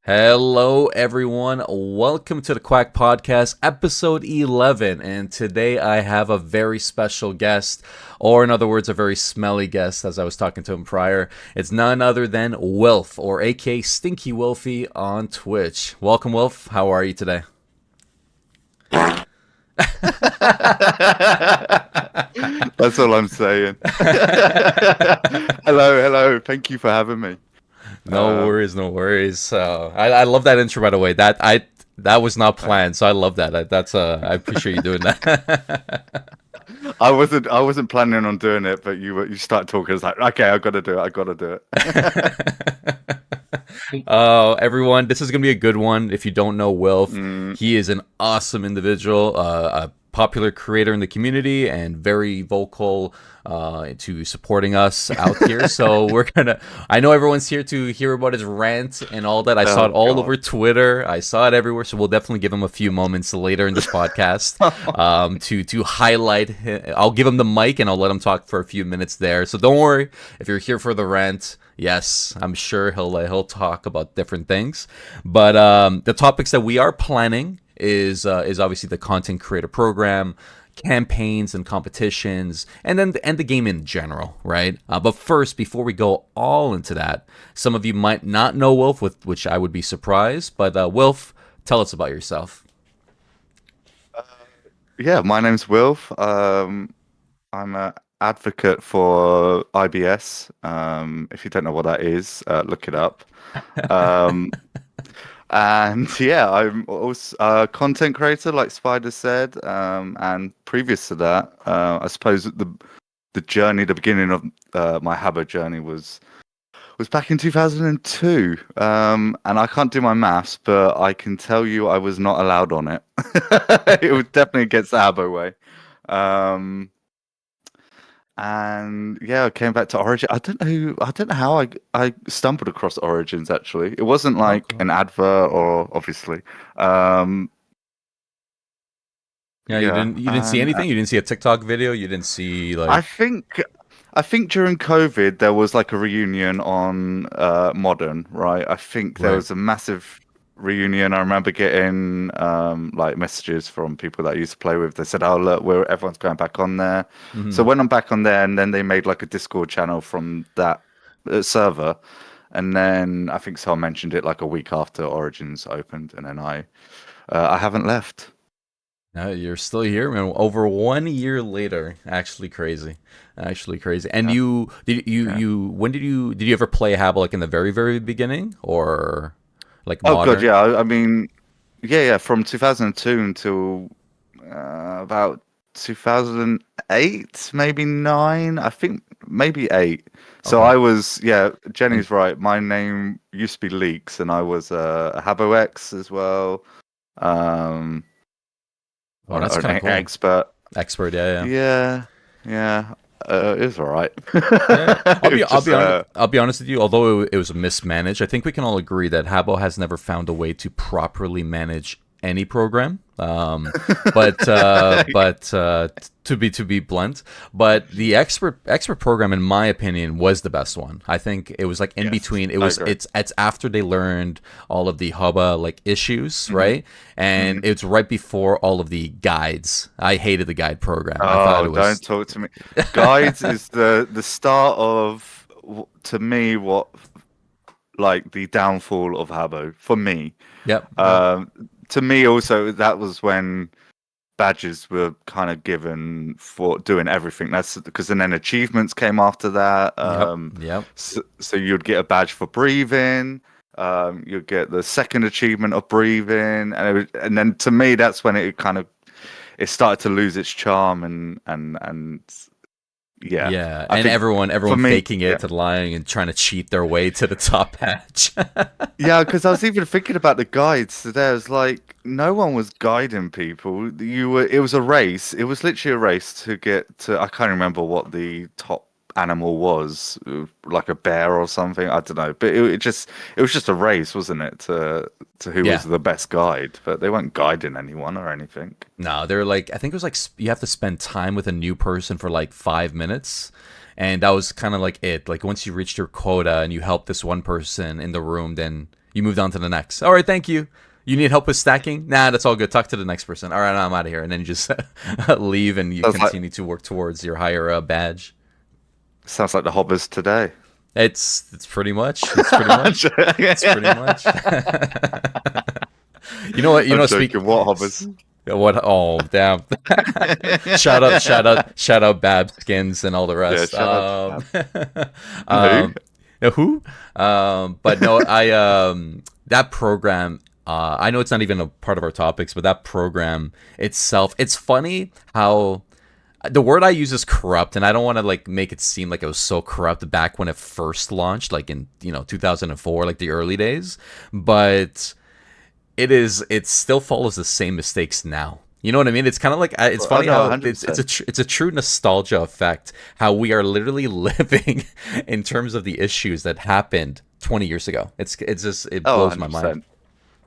Hello, everyone. Welcome to the Quack Podcast, episode 11. And today I have a very special guest, or in other words, a very smelly guest, as I was talking to him prior. It's none other than Wilf, or aka Stinky Wilfie on Twitch. Welcome, Wilf. How are you today? That's all I'm saying. Hello. Thank you for having me. No worries, no worries. I love that intro, by the way. That was not planned, so I love that. I appreciate you doing that. I wasn't planning on doing it, but you start talking. It's like, okay, I gotta do it. I gotta do it. Everyone, this is gonna be a good one. If you don't know Wilf, Mm, he is an awesome individual, a popular creator in the community, and very vocal to supporting us out here. So I know everyone's here to hear about his rant and all that. I saw oh it all God. over Twitter. I saw it everywhere. So we'll definitely give him a few moments later in this podcast to highlight. I'll give him the mic and I'll let him talk for a few minutes there. So don't worry if you're here for the rant. Yes, I'm sure he'll talk about different things, but the topics that we are planning is obviously the content creator program, campaigns and competitions, and the game in general, right? But first, before we go all into that, some of you might not know Wilf, with which I would be surprised. But Wilf, tell us about yourself. Yeah, my name's Wilf. I'm a advocate for IBS. If you don't know what that is, look it up. Um, And yeah, I'm also a content creator, like Spider said. And previous to that, I suppose the beginning of my Habbo journey was back in 2002. And I can't do my maths, but I can tell you I was not allowed on it. It was definitely against the Habbo way. Um, and yeah, I came back to Origin. I don't know how I stumbled across Origins actually. It wasn't like Okay. an advert or obviously. Um, Yeah, yeah, you didn't see and anything. You didn't see a TikTok video. You didn't see I like think I think during COVID there was like a reunion on Modern, right? I think there right. was a massive reunion. I remember getting like messages from people that I used to play with. They said, "Oh look, everyone's going back on there." So Hmm. when I'm back on there, and then they made like a Discord channel from that server, and then I think someone mentioned it like a week after Origins opened, and then I haven't left. No, you're still here, man. Over 1 year later, actually crazy. And Yeah, you did yeah. when did you ever play Habbo, like in the very beginning, or like Oh God, modern? yeah. I mean, yeah. From 2002 until about 2008, maybe nine. I think maybe eight. So Okay. I was, yeah. And Jenny's right. My name used to be Leaks, and I was a Habbo X as well, um, oh, or that's kind of an cool. expert. Expert, yeah. Yeah, yeah. It was all right. Yeah, It was I'll just be honest. I'll be honest with you. Although it was mismanaged, I think we can all agree that Habbo has never found a way to properly manage any program. To be blunt, but the expert program, in my opinion, was the best one. I think it was like in yes, between. I agree. It's after they learned all of the Hubba like issues, Hmm. right? And it's right before all of the guides. I hated the guide program. I thought Oh, it don't was. talk to me. Guides is the start of to me what like the downfall of Habbo for me. Yep. Yep. Um, to me also that was when badges were kind of given for doing everything. That's because then achievements came after that. Yep. Yep. So you'd get a badge for breathing. You'd get the second achievement of breathing, and then to me that's when it started to lose its charm and yeah, Yeah, I and think for everyone me, faking yeah, it and lying and trying to cheat their way to the top patch. yeah, because I was even thinking about the guides today. I was like, no one was guiding people. It was a race. It was literally a race to get to. I can't remember what the top animal was, like a bear or something. I don't know, but it was just a race, wasn't it? To who was Yeah. the best guide, but they weren't guiding anyone or anything. No, they're like, I think it was like you have to spend time with a new person for like 5 minutes. And that was kind of like it. Like once you reached your quota and you helped this one person in the room, then You moved on to the next. All right, thank you. You need help with stacking? Nah, that's all good. Talk to the next person. All right, I'm out of here. And then you just leave and you Sounds like continue to work towards your higher badge. sounds like the hobbers today. It's pretty much. It's pretty much. It's pretty much. You know what? You I'm know, joking. What hobbers? what? Oh, damn! Shout out, Bab Skins and all the Yeah, rest. shout out to Who? Um, who? But no, that program. I know it's not even a part of our topics, but that program itself. It's funny how the word I use is corrupt, and I don't want to like make it seem like it was so corrupt back when it first launched, like in 2004, like the early days. But it still follows the same mistakes now. You know what I mean? It's kind of like it's Oh funny no, how 100%. it's a true nostalgia effect how we are literally living in terms of the issues that happened 20 years ago. It's just it Oh, blows my mind. 100%.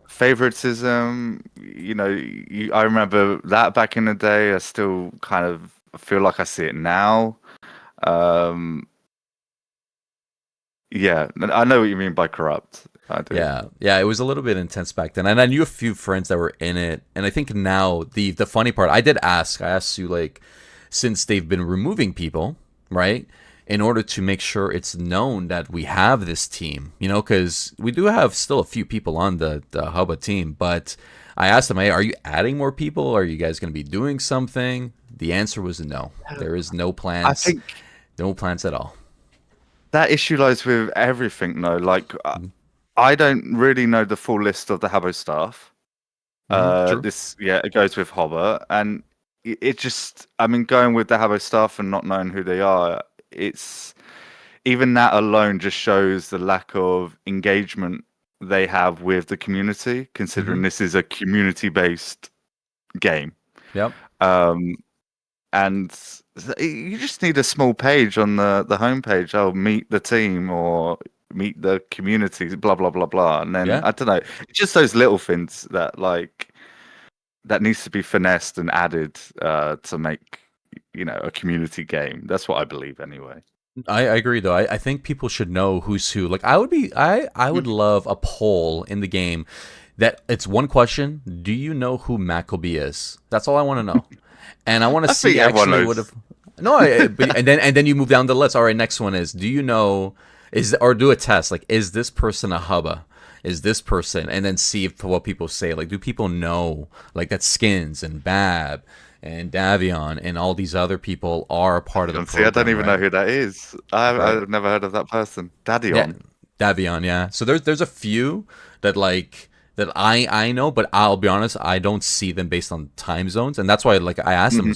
Favoritism, I remember that back in the day. I still kind of feel like I see it now. Um, yeah, I know what you mean by corrupt. I do. Yeah, it was a little bit intense back then, and I knew a few friends that were in it. And I think now the funny part, I asked you like, since they've been removing people, right, in order to make sure it's known that we have this team, because we do have still a few people on the Hubba team. But I asked them, hey, are you adding more people? Are you guys going to be doing something? The answer was no. There is no I plans, think no plans at all. that issue lies with everything, though. Like, Mm-hmm. I don't really know the full list of the Habbo staff. True. It goes with Hobber, and it just, I mean, going with the Habbo staff and not knowing who they are, it's even that alone just shows the lack of engagement they have with the community, Mm-hmm. considering this is a community-based game. Yep. Um, and you just need a small page on the homepage. Oh, meet the team or meet the community, blah blah blah blah. And then Yeah. I don't know, just those little things that that needs to be finessed and added to make a community game. That's what I believe anyway. I agree though. I think people should know who's who. Like I would love a poll in the game that it's one question. Do you know who Maccabee is? That's all I want to know. And I want to I think see everyone actually knows. what if no, and then you move down the list. All right, next one is do you know is or do a test like is this person a hubba? Is this person and then see if what people say like do people know like that Skins and Bab and Davion and all these other people are a part of the See, I don't program, even know right? who that is. Right. I've never heard of that person. Daddy Yeah, on. Davion, yeah. So there's a few that like that I know, but I'll be honest, I don't see them based on time zones, and that's why like I asked them, Mhm.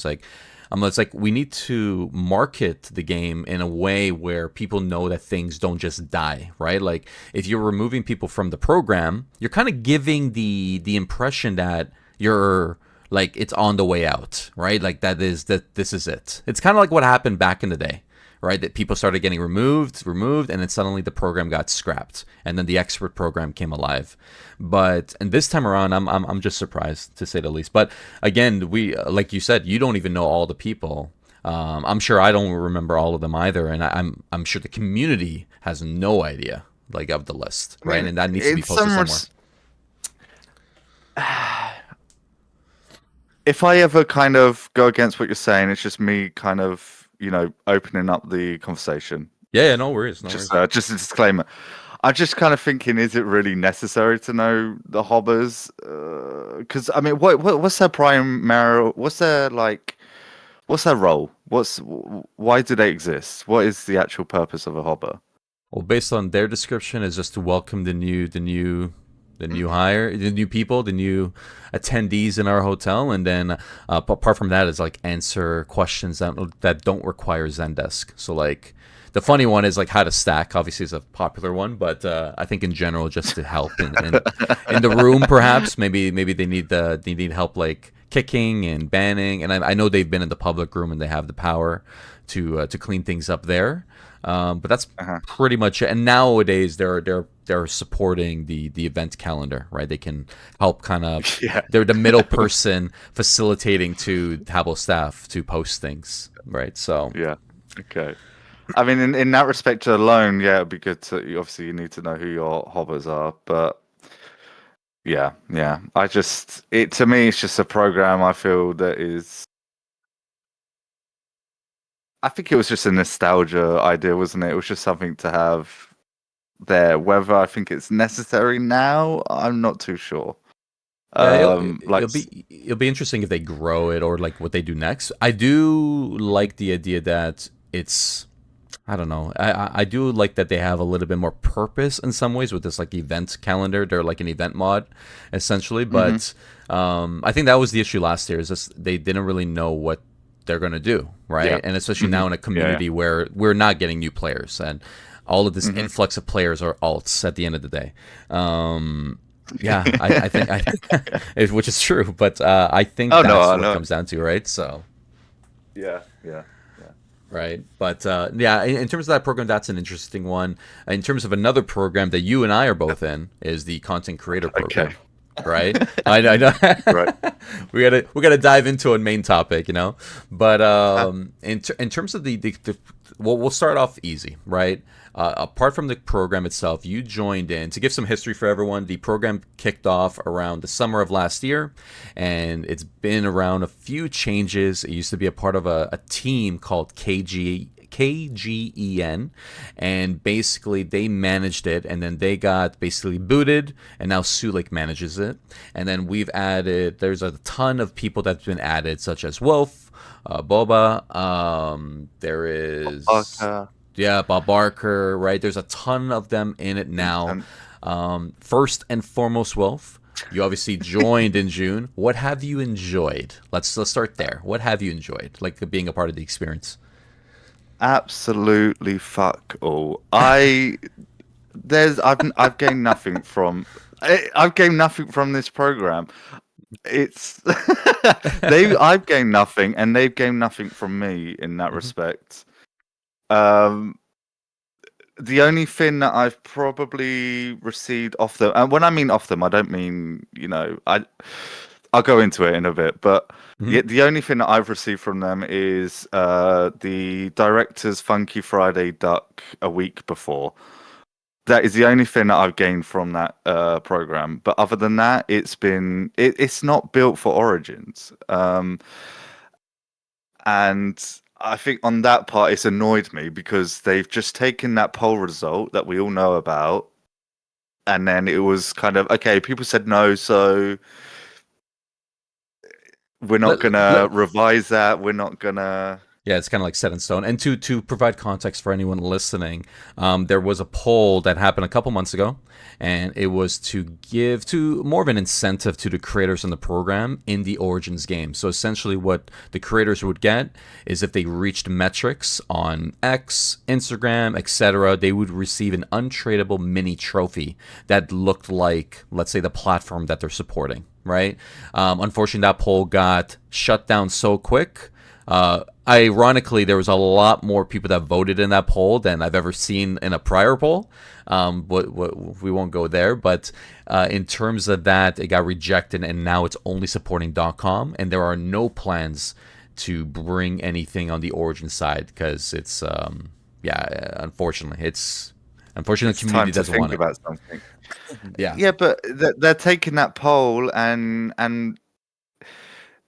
it's like we need to market the game in a way where people know that things don't just die, right? Like if you're removing people from the program, you're kind of giving the impression that you're like it's on the way out, right? Like that this is it. It's kind of like what happened back in the day, right? That people started getting removed, and then suddenly the program got scrapped, and then the expert program came alive. And this time around, I'm just surprised to say the least. But again, we like you said, you don't even know all the people. I'm sure I don't remember all of them either, and I'm sure the community has no idea like of the list, I right? mean, And that needs to be in posted some somewhere. if I ever kind of go against what you're saying, it's just me kind of, opening up the conversation. Yeah, no worries, no worries. Just a disclaimer. I'm just kind of thinking, is it really necessary to know the hobbers? Because I mean, what's their primary? What's their role? Why do they exist? What is the actual purpose of a hobber? Well, based on their description, is just to welcome the new hire, the new people, the new attendees in our hotel, and then apart from that, is like answer questions that don't require Zendesk. So like the funny one is like how to stack. Obviously, is a popular one, but I think in general, just to help in the room, perhaps maybe they need help like kicking and banning. And I know they've been in the public room and they have the power to clean things up there. But that's Uh-huh. pretty much it. And nowadays they're supporting the event calendar, right? They can help kind of Yeah. they're the middle person facilitating to Habbo staff to post things, right? So Yeah. Okay. I mean, in that respect alone, yeah, it'd be good to. Obviously, you need to know who your hobbers are, but Yeah, yeah. To me, it's just a program I feel that is. I think it was just a nostalgia idea, wasn't it? It was just something to have there. Whether I think it's necessary now, I'm not too sure. Yeah, Like, it'll be interesting if they grow it or like what they do next. I do like the idea that it's I don't know. I do like that they have a little bit more purpose in some ways with this like event calendar. They're like an event mod, essentially. hmm But I think that was the issue last year. Is just they didn't really know what they're gonna do, yeah, right? And especially hmm now in a yeah, yeah. community where we're not getting new players and all of this hmm influx of players are alts at the end of the day. Yeah, I think which is true, but I think Oh no, that's I what it know. comes down to, right? So. Yeah, yeah, yeah. Right. But yeah, in terms of that program, that's an interesting one. In terms of another program that you and I are both in is the content creator Okay, program. Right. I know. right. we gotta dive into a main topic, you know. But in terms of the well, we'll start off easy, right? Apart from the program itself, you joined in to give some history for everyone. The program kicked off around the summer of last year, and it's been around a few changes. It used to be a part of a team called KGEN, and basically they managed it, and then they got basically booted, and now Sulik manages it. And then we've added, there's a ton of people that's been added, such as Wilf, Boba, there is Parker yeah, Bob Barker, right? There's a ton of them in it now. Vincent. First and foremost, Wilf, you obviously joined in June. What have you enjoyed? Let's start there. What have you enjoyed, like being a part of the experience? Absolutely fuck all. I've gained nothing from I've gained nothing from this program. It's I've gained nothing and they've gained nothing from me in that Hmm. respect. Um the only thing that I've probably received off them, and when I mean off them, I don't mean, I'll go into it in a bit, but Hmm. the only thing that I've received from them is the director's Funky Friday Duck a week before. That is the only thing that I've gained from that program. But other than that, it's not built for Origins. And I think on that part, it's annoyed me because they've just taken that poll result that we all know about, and then it was kind of okay. People said no, so we're not Let, gonna let, revise that. We're not gonna. Yeah, it's kind of like set in stone. And to provide context for anyone listening, there was a poll that happened a couple months ago, and it was to give to more of an incentive to the creators in the program in the Origins game. So essentially, what the creators would get is if they reached metrics on X, Instagram, etc., they would receive an untradeable mini trophy that looked like, let's say, the platform that they're supporting. Right. Unfortunately, that poll got shut down so quick. Ironically, there was a lot more people that voted in that poll than I've ever seen in a prior poll. We won't go there, but in terms of that, it got rejected, and now it's only supporting .com, and there are no plans to bring anything on the Origin side because it's yeah, unfortunately, the It's community time to doesn't think want it. about something. Yeah, Yeah, but they're taking that poll and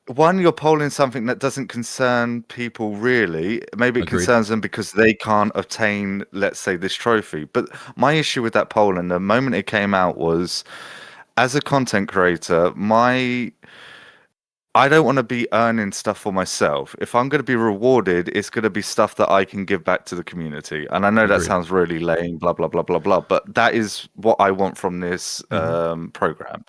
one, you're polling something that doesn't concern people really. Maybe it agreed. concerns them because they can't obtain, let's say, this trophy. But my issue with that poll, and the moment it came out, was as a content creator, my I don't want to be earning stuff for myself. If I'm going to be rewarded, it's going to be stuff that I can give back to the community. And I know that Agreed. sounds really lame, blah blah blah blah blah, but that is what I want from this Hmm. program.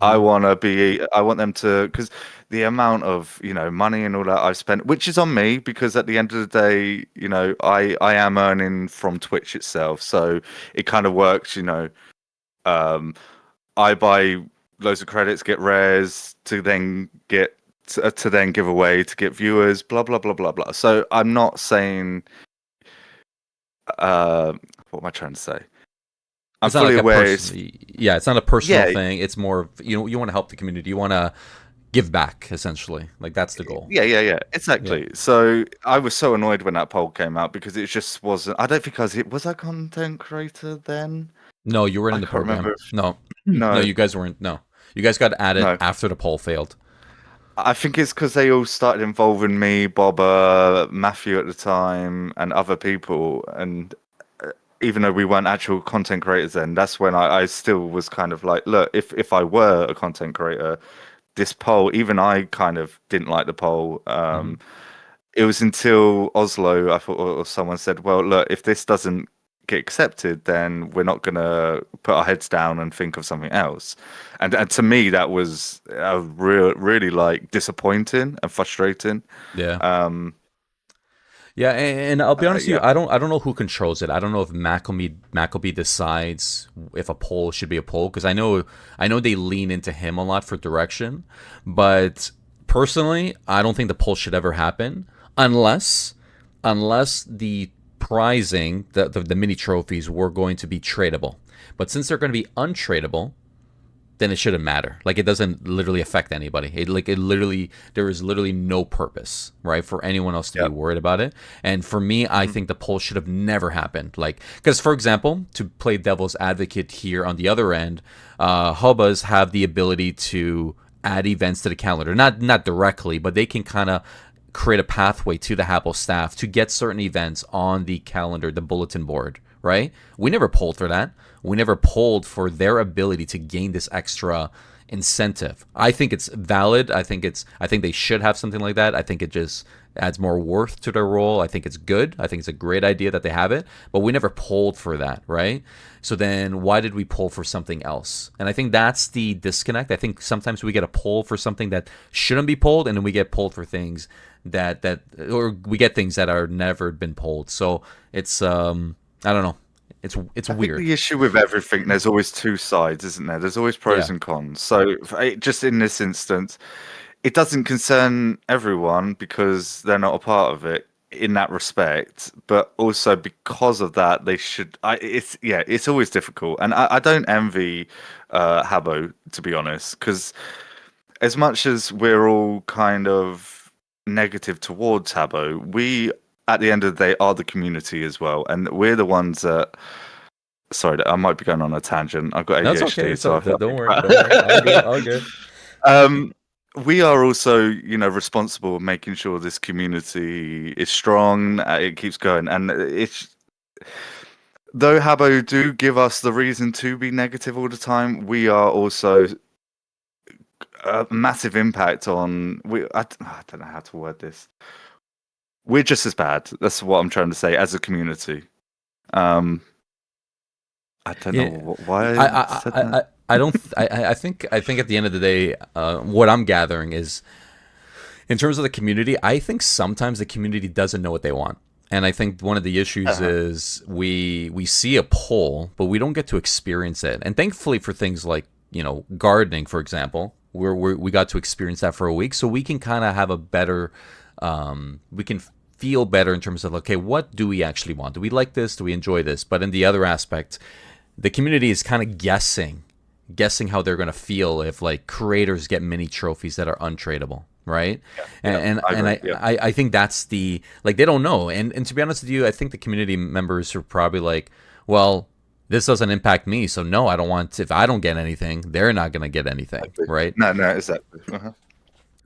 Hmm. I want them to, because the amount of, money and all that I've spent, which is on me, because at the end of the day, I am earning from Twitch itself. So it kind of works, um, I buy loads of credits, get rares to then to then give away to get viewers, blah blah blah blah blah. So I'm not saying, uh, what am I trying to say? I'm It's not fully like a aware. person. Yeah, it's not a personal Yeah, thing. It's more of you want to help the community. You want to give back essentially. Like that's the goal. yeah, Yeah. exactly. So I was so annoyed when that poll came out because it just wasn't. I don't think I was. Was I content creator then? No, you weren't I in the can't program. remember. No, no, No, you guys weren't. No, you guys got added no. after the poll failed. I think it's because they all started involving me, Matthew at the time, and other people. And even though we weren't actual content creators then, that's when I still was kind of like, look, if I were a content creator, this poll, even I kind of didn't like the poll. Hmm. It was until Oslo, I thought, or someone said, well, look, if this doesn't get accepted, then we're not going to put our heads down and think of something else. And to me, that was really like disappointing and frustrating. Yeah. Um, Yeah, and I'll be honest with you, yeah. I don't know who controls it. I don't know if Mackleby decides if a poll should be a poll because I know they lean into him a lot for direction, but personally, I don't think the poll should ever happen unless the prizing the mini trophies were going to be tradable. But since they're going to be untradeable, then it shouldn't matter. Like it doesn't literally affect anybody. It literally there is literally no purpose, right, for anyone else to be Yeah. worried about it. And for me, I Mhm. think the poll should have never happened. Like because for example, to play devil's advocate here on the other end, Hubbas have the ability to add events to the calendar, not directly, but they can kind of create a pathway to the Habbo staff to get certain events on the calendar, the bulletin board, right? We never polled for that. We never polled for their ability to gain this extra incentive. I think it's valid. I think they should have something like that. I think it just adds more worth to their role. I think it's good. I think it's a great idea that they have it, but we never polled for that, right? So then why did we poll for something else? And I think that's the disconnect. I think sometimes we get a poll for something that shouldn't be polled and then we get polled for things that or we get things that are never been polled. So it's I don't know. It's I think weird. the issue with everything, there's always two sides, isn't there? There's always pros Yeah. and cons. So just in this instance, it doesn't concern everyone because they're not a part of it in that respect, but also because of that, they should. It's always difficult, and I don't envy Habbo, to be honest, because as much as we're all kind of negative towards Habbo, we at the end of the day are the community as well, and we're the ones that. Sorry, I might be going on a tangent. I've got No, it's okay. ADHD, It's so I don't think worry. Don't worry. All good. about. All good. We are also, responsible for making sure this community is strong. It keeps going, and it's though Habbo do give us the reason to be negative all the time. We are also a massive impact on. I don't know how to word this. We're just as bad. That's what I'm trying to say as a community. Um, I don't know Yeah. why I I I said I that. I don't. I think at the end of the day, what I'm gathering is in terms of the community. I think sometimes the community doesn't know what they want. And I think one of the issues Uh-huh. is we see a poll, but we don't get to experience it. And thankfully for things like gardening, for example, we got to experience that for a week, so we can kind of have a better, we can feel better in terms of okay, what do we actually want? Do we like this? Do we enjoy this? But in the other aspect, the community is kind of guessing how they're going to feel if like creators get mini trophies that are untradeable, right? Yeah, and yeah, and, I and agree. I, Yeah. I I think that's the like they don't know. And to be honest with you, I think the community members are probably like, well, this doesn't impact me, so no, I don't want, if I don't get anything, they're not going to get anything, Exactly. right? No, no, exactly. Uh-huh.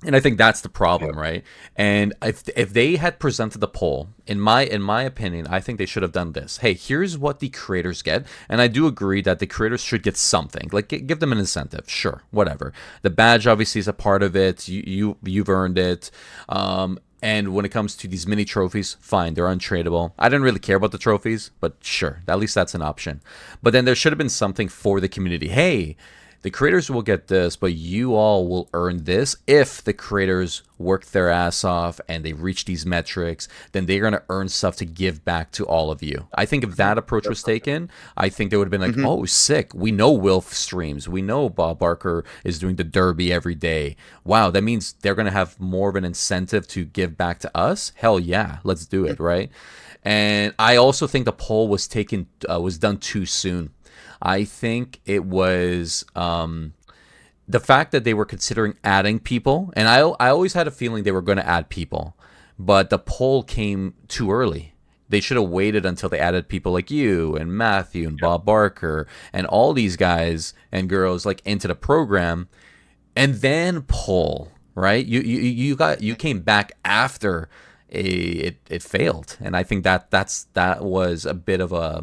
And I think that's the Yeah. problem, right? And if they had presented the poll, in my opinion, I think they should have done this. Hey, here's what the creators get, and I do agree that the creators should get something. Like give them an incentive, sure, whatever. The badge obviously is a part of it. You've earned it. And when it comes to these mini trophies, fine, they're untradeable. I didn't really care about the trophies, but sure, at least that's an option. But then there should have been something for the community. Hey, the creators will get this, but you all will earn this if the creators work their ass off and they reach these metrics. Then they're going to earn stuff to give back to all of you. I think if that approach was taken, I think they would have been like, Hmm. oh, sick. We know Wilf streams. We know Bob Barker is doing the derby every day. Wow, that means they're going to have more of an incentive to give back to us. Hell yeah, let's do it, right? And I also think the poll was done too soon. I think it was the fact that they were considering adding people, and I always had a feeling they were going to add people, but the poll came too early. They should have waited until they added people like you and Matthew and Bob Barker and all these guys and girls like into the program, and then pull. Right? You came back after it failed, and I think that was a bit of a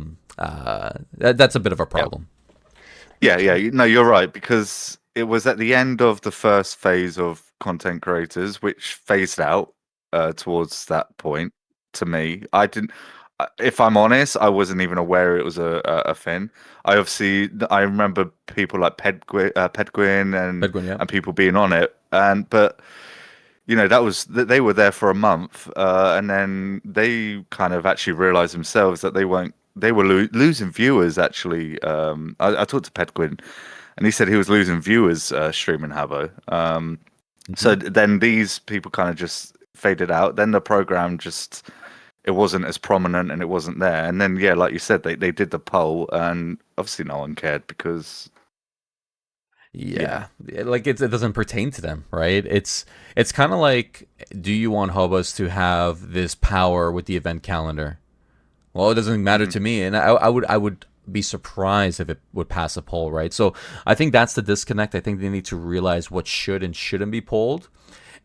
that's a bit of a Yeah. problem. Yeah. No, you're right, because it was at the end of the first phase of content creators, which phased out towards that point. To me, I didn't. If I'm honest, I wasn't even aware it was a thing. I remember people like Pedguin Edwin, yeah. and people being on it, but they were there for a month, and then they kind of actually realized themselves that they were losing viewers. Actually, I talked to Pedguin, and he said he was losing viewers streaming Habbo. So Hmm. then these people kind of just faded out. Then the program just, it wasn't as prominent and it wasn't there. And then yeah, like you said, they did the poll, and obviously no one cared because Yeah, like it doesn't pertain to them, right? It's kind of like, do you want hobos to have this power with the event calendar? Well, it doesn't matter Mhm. to me, and I would be surprised if it would pass a poll, right? So I think that's the disconnect. I think they need to realize what should and shouldn't be polled,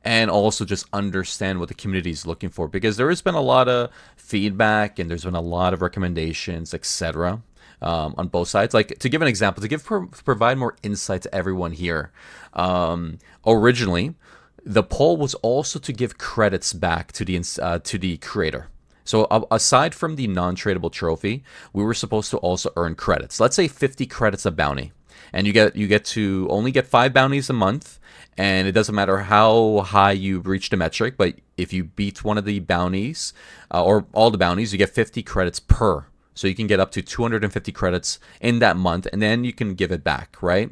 and also just understand what the community is looking for, because there has been a lot of feedback and there's been a lot of recommendations, etc. On both sides. Like, to give an example, provide more insight to everyone here. Originally, the poll was also to give credits back to the creator. So aside from the non-tradable trophy, we were supposed to also earn credits. Let's say 50 credits a bounty, and you get to only get 5 bounties a month, and it doesn't matter how high you reach the metric, but if you beat one of the bounties, or all the bounties, you get 50 credits per. So you can get up to 250 credits in that month, and then you can give it back, right?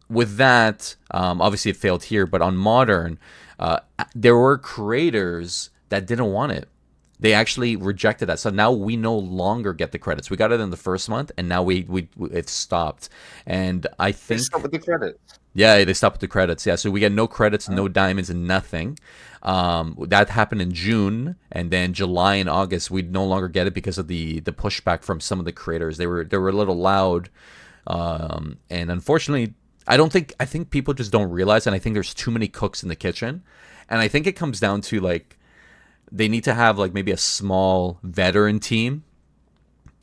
With that, obviously it failed here, but on modern, there were creators that didn't want it. They actually rejected that. So now we no longer get the credits. We got it in the first month, and now we it stopped. And I Let's think, start with the credits. yeah, they stopped with the credits. Yeah, so we get no credits, no diamonds, and nothing. That happened in June, and then July and August we no longer get it because of the pushback from some of the creators. They were a little loud, and unfortunately, I think people just don't realize, and I think there's too many cooks in the kitchen, and I think it comes down to like they need to have like maybe a small veteran team,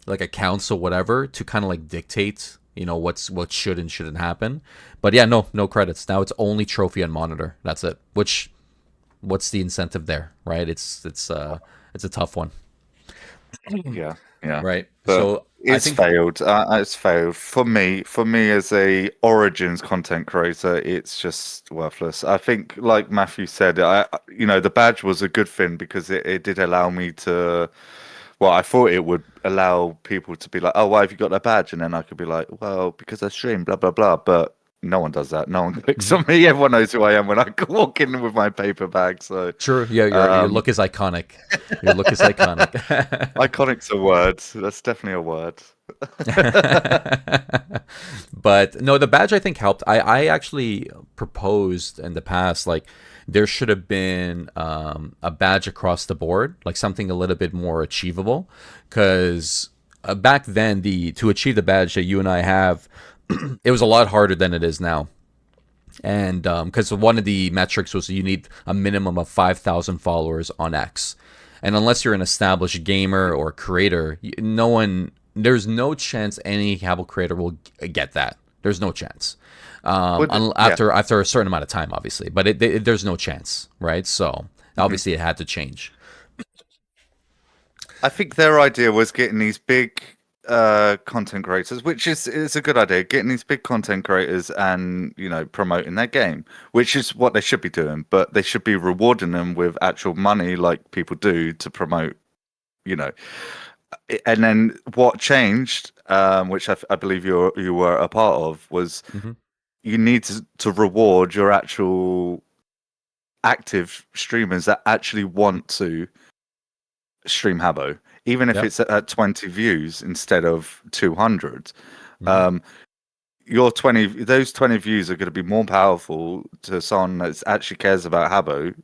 like a council, whatever, to kind of like dictate, what should and shouldn't happen. But yeah, no credits. Now it's only trophy and monitor. That's it. Which, what's the incentive there, right? It's a tough one, Yeah, yeah, right? but So I it's think, failed. It's failed for me. For me, as a Origins content creator, it's just worthless. I think, like Matthew said, the badge was a good thing because it did allow me to. Well, I thought it would allow people to be like, "Oh, why have you got that badge?" And then I could be like, "Well, because I stream, blah blah blah." But no one does that. No one clicks mhm. on me. Everyone knows who I am when I walk in with my paper bag. So, True. Yeah, your um, look is iconic. Your look is iconic. iconic's a word. That's definitely a word. But no, the badge I think helped. I actually proposed in the past, like, there should have been a badge across the board, like something a little bit more achievable, because back then the to achieve the badge that you and I have, it was a lot harder than it is now. And because one of the metrics was you need a minimum of 5,000 followers on X, and unless you're an established gamer or creator, no one, there's no chance any Habbo creator will get that. There's no chance. Yeah. After a certain amount of time, obviously, but there's no chance, right? So Mhm. obviously it had to change. I think their idea was getting these big content creators, which is a good idea, getting these big content creators and promoting their game, which is what they should be doing, but they should be rewarding them with actual money like people do to promote, you know. And then what changed, which I believe you were a part of, was Hmm. you need to reward your actual active streamers that actually want to stream Habbo, even if Yep. it's at 20 views instead of 200. Hmm. Um, those 20 views are going to be more powerful to someone that actually cares about Habbo,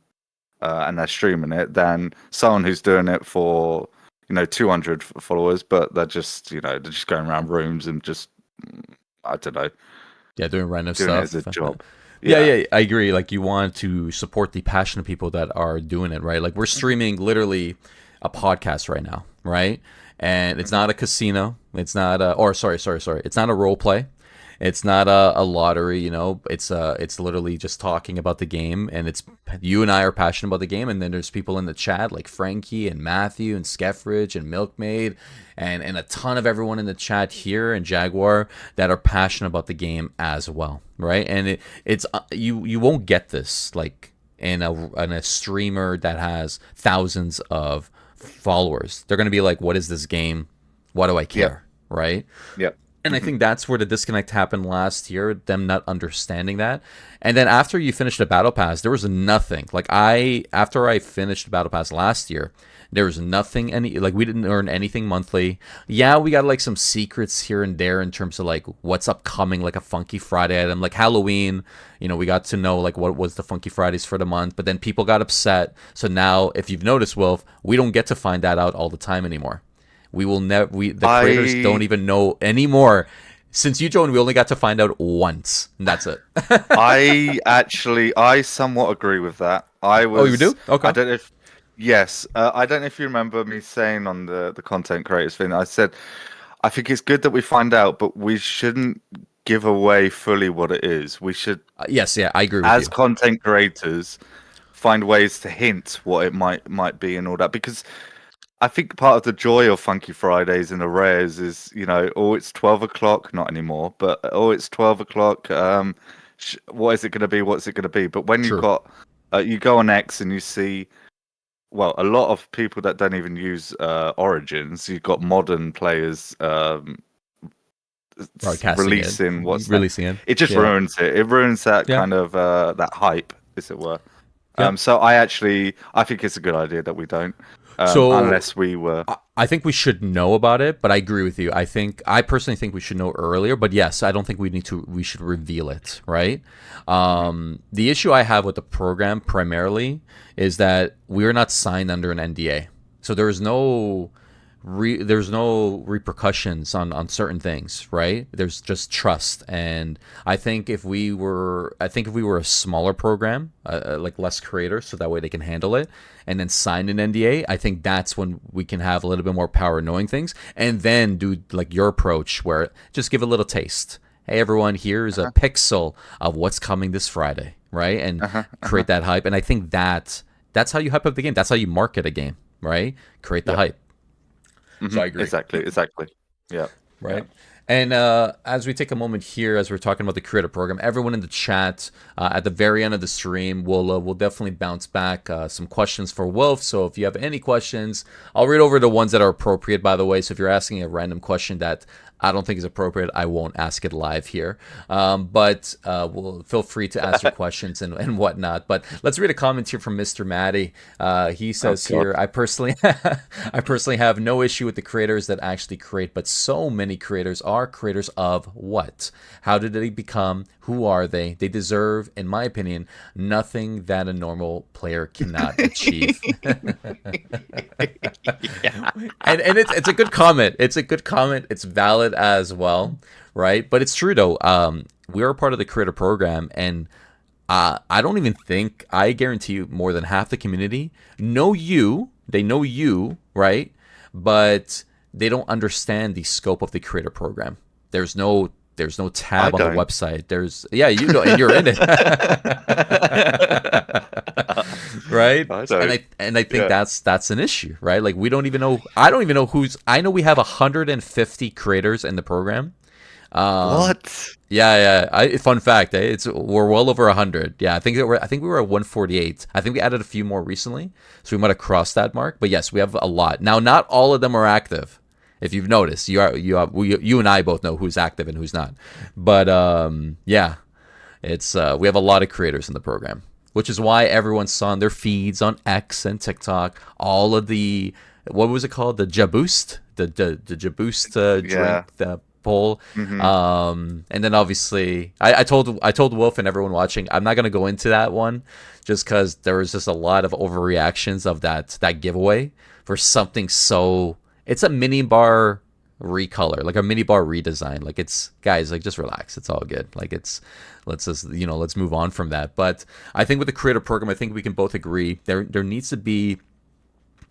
and they're streaming it, than someone who's doing it for 200 followers, but they're just going around rooms and just, I don't know, Yeah, doing random doing it stuff. as a job. Yeah, Yeah. yeah, I agree. Like you want to support the passionate people that are doing it, right? Like we're streaming literally a podcast right now, right? And it's not a casino. It's not a, or sorry. It's not a role play. It's not a lottery, it's literally just talking about the game, and it's you and I are passionate about the game, and then there's people in the chat like Frankie and Matthew and Skeffridge and Milkmaid and a ton of everyone in the chat here and Jaguar that are passionate about the game as well, right? And it's you won't get this like in a streamer that has thousands of followers. They're gonna be like, what is this game? Why do I care? Yep. Right? Yep. And I think that's where the disconnect happened last year, them not understanding that. And then after you finished the Battle Pass, there was nothing. Like after I finished the Battle Pass last year, there was nothing, we didn't earn anything monthly. Yeah, we got like some secrets here and there in terms of like what's upcoming, like a Funky Friday item, like Halloween. We got to know like what was the Funky Fridays for the month, but then people got upset. So now, if you've noticed, Wilf, we don't get to find that out all the time anymore. We will never. The creators don't even know anymore. Since you joined, we only got to find out once, and that's it. I somewhat agree with that. Oh, you do? Okay. I don't know if. Yes, I don't know if you remember me saying on the content creators thing. I said I think it's good that we find out, but we shouldn't give away fully what it is. We should. Yes, yeah, I agree with you. As content creators, find ways to hint what it might be and all that, because I think part of the joy of Funky Fridays and the rares is, it's 12 o'clock, not anymore, but it's 12 o'clock. What is it going to be? What's it going to be? But when you've got, you go on X and you see, well, a lot of people that don't even use Origins. You've got modern players releasing it. It just ruins it. It ruins that kind of that hype, as it were. Yeah. So I think it's a good idea that we don't. Unless we were, I think we should know about it, but I agree with you. I personally think we should know earlier, but yes, I don't think we should reveal it, right? The issue I have with the program primarily is that we are not signed under an NDA, so there's no repercussions on certain things, right? There's just trust, and I think if we were a smaller program, like less creators, so that way they can handle it, and then sign an NDA, I think that's when we can have a little bit more power knowing things, and then do like your approach, where just give a little taste. Hey everyone, here's a pixel of what's coming this Friday, right? And create that hype, and I think that's how you hype up the game. That's how you market a game, right? Create the hype. So I agree. Exactly. Yeah. Right. Yeah. And as we take a moment here, as we're talking about the creator program, everyone in the chat at the very end of the stream will definitely bounce back some questions for Wilf. So if you have any questions, I'll read over the ones that are appropriate, by the way. So if you're asking a random question that I don't think is appropriate, I won't ask it live here. But we'll feel free to ask your questions and whatnot. But let's read a comment here from Mr. Maddie. He says here, I personally have no issue with the creators that actually create, but so many creators are creators of what? How did they become? Who are they? They deserve, in my opinion, nothing that a normal player cannot achieve. And it's a good comment. It's a good comment. It's valid as well, right? But it's true though. We're a part of the creator program, and I don't even think, I guarantee you, more than half the community know you. They know you, right? But they don't understand the scope of the creator program. There's no tab on the website. You know, and you're in it. Right? And I think that's an issue, right? Like I don't even know I know we have 150 creators in the program. What? Yeah. Fun fact, we're well over 100. Yeah, I think we were at 148. I think we added a few more recently, so we might have crossed that mark. But yes, we have a lot. Now, not all of them are active. If you've noticed, you and I both know who's active and who's not. But it's we have a lot of creators in the program, which is why everyone saw on their feeds on X and TikTok all of the, what was it called, the Jaboost, the Jaboost drink, the poll. Hmm. And then obviously, I told Wolf and everyone watching, I'm not gonna go into that one, just because there was just a lot of overreactions of that giveaway for something so. It's a mini bar recolor, like a mini bar redesign. Like, it's, guys, like, just relax. It's all good. Like, it's, let's just, let's move on from that. But I think with the creator program, I think we can both agree there needs to be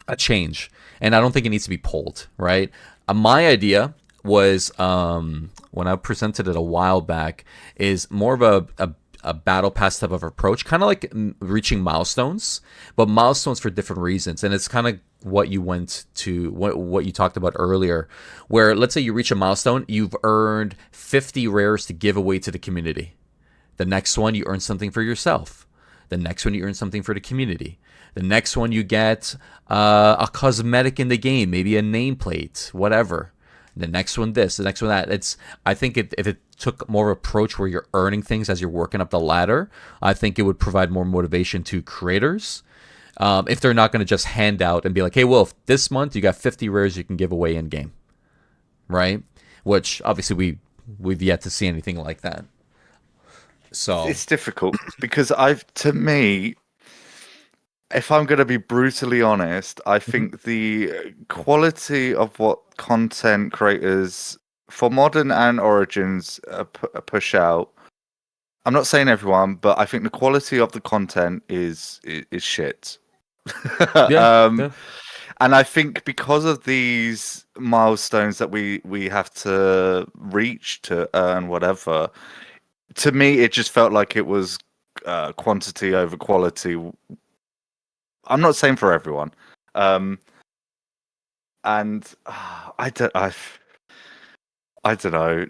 a change, and I don't think it needs to be polled, right? My idea was, when I presented it a while back, is more of a battle pass type of approach, kind of like reaching milestones, but milestones for different reasons. And it's kind of what you went to, what you talked about earlier, where let's say you reach a milestone, you've earned 50 rares to give away to the community. The next one, you earn something for yourself. The next one, you earn something for the community. The next one, you get a cosmetic in the game, maybe a nameplate, whatever. The next one, this. The next one, that. I think if it took more of an approach where you're earning things as you're working up the ladder, I think it would provide more motivation to creators. If they're not going to just hand out and be like, hey, Wolf, this month you got 50 rares you can give away in game, right? Which obviously we've yet to see anything like that. So It's difficult because to me, if I'm going to be brutally honest, I mhm. think the quality of what content creators for Modern and Origins push out. I'm not saying everyone, but I think the quality of the content is shit. Yeah, um, yeah. and I think because of these milestones that we have to reach to earn whatever, to me it just felt like it was quantity over quality. I'm not saying for everyone, um, and I don't know.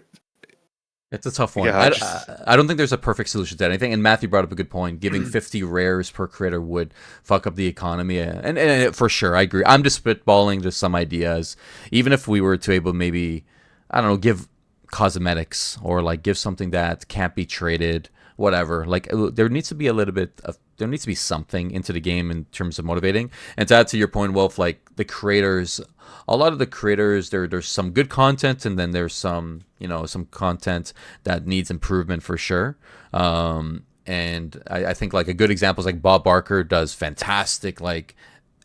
It's a tough one. Yeah, I just I don't think there's a perfect solution to anything. And Matthew brought up a good point. Giving 50 rares per creator would fuck up the economy. And for sure, I agree. I'm just spitballing just some ideas. Even if we were to able maybe, I don't know, give cosmetics or like give something that can't be traded, whatever. Like, there needs to be a little bit of, there needs to be something into the game in terms of motivating. And to add to your point, Wolf, like the creators, a lot of the creators, there's some good content, and then there's some, some content that needs improvement for sure. And I think like a good example is like Bob Barker does fantastic like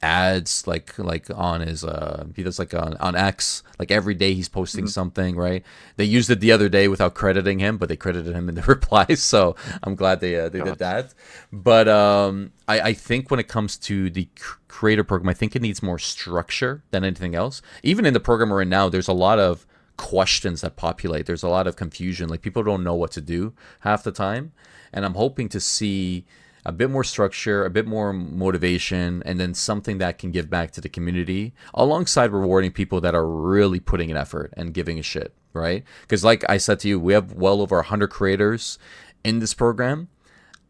ads, like on his he does like on X, like every day he's posting Mhm. something, right? They used it the other day without crediting him, but they credited him in the replies, so I'm glad they did God. that. But I think when it comes to the creator program, I think it needs more structure than anything else. Even in the program we're in now, there's a lot of questions that populate. There's a lot of confusion. Like, people don't know what to do half the time, and I'm hoping to see a bit more structure, a bit more motivation, and then something that can give back to the community alongside rewarding people that are really putting an effort and giving a shit, right? Because, like I said to you, we have well over 100 creators in this program,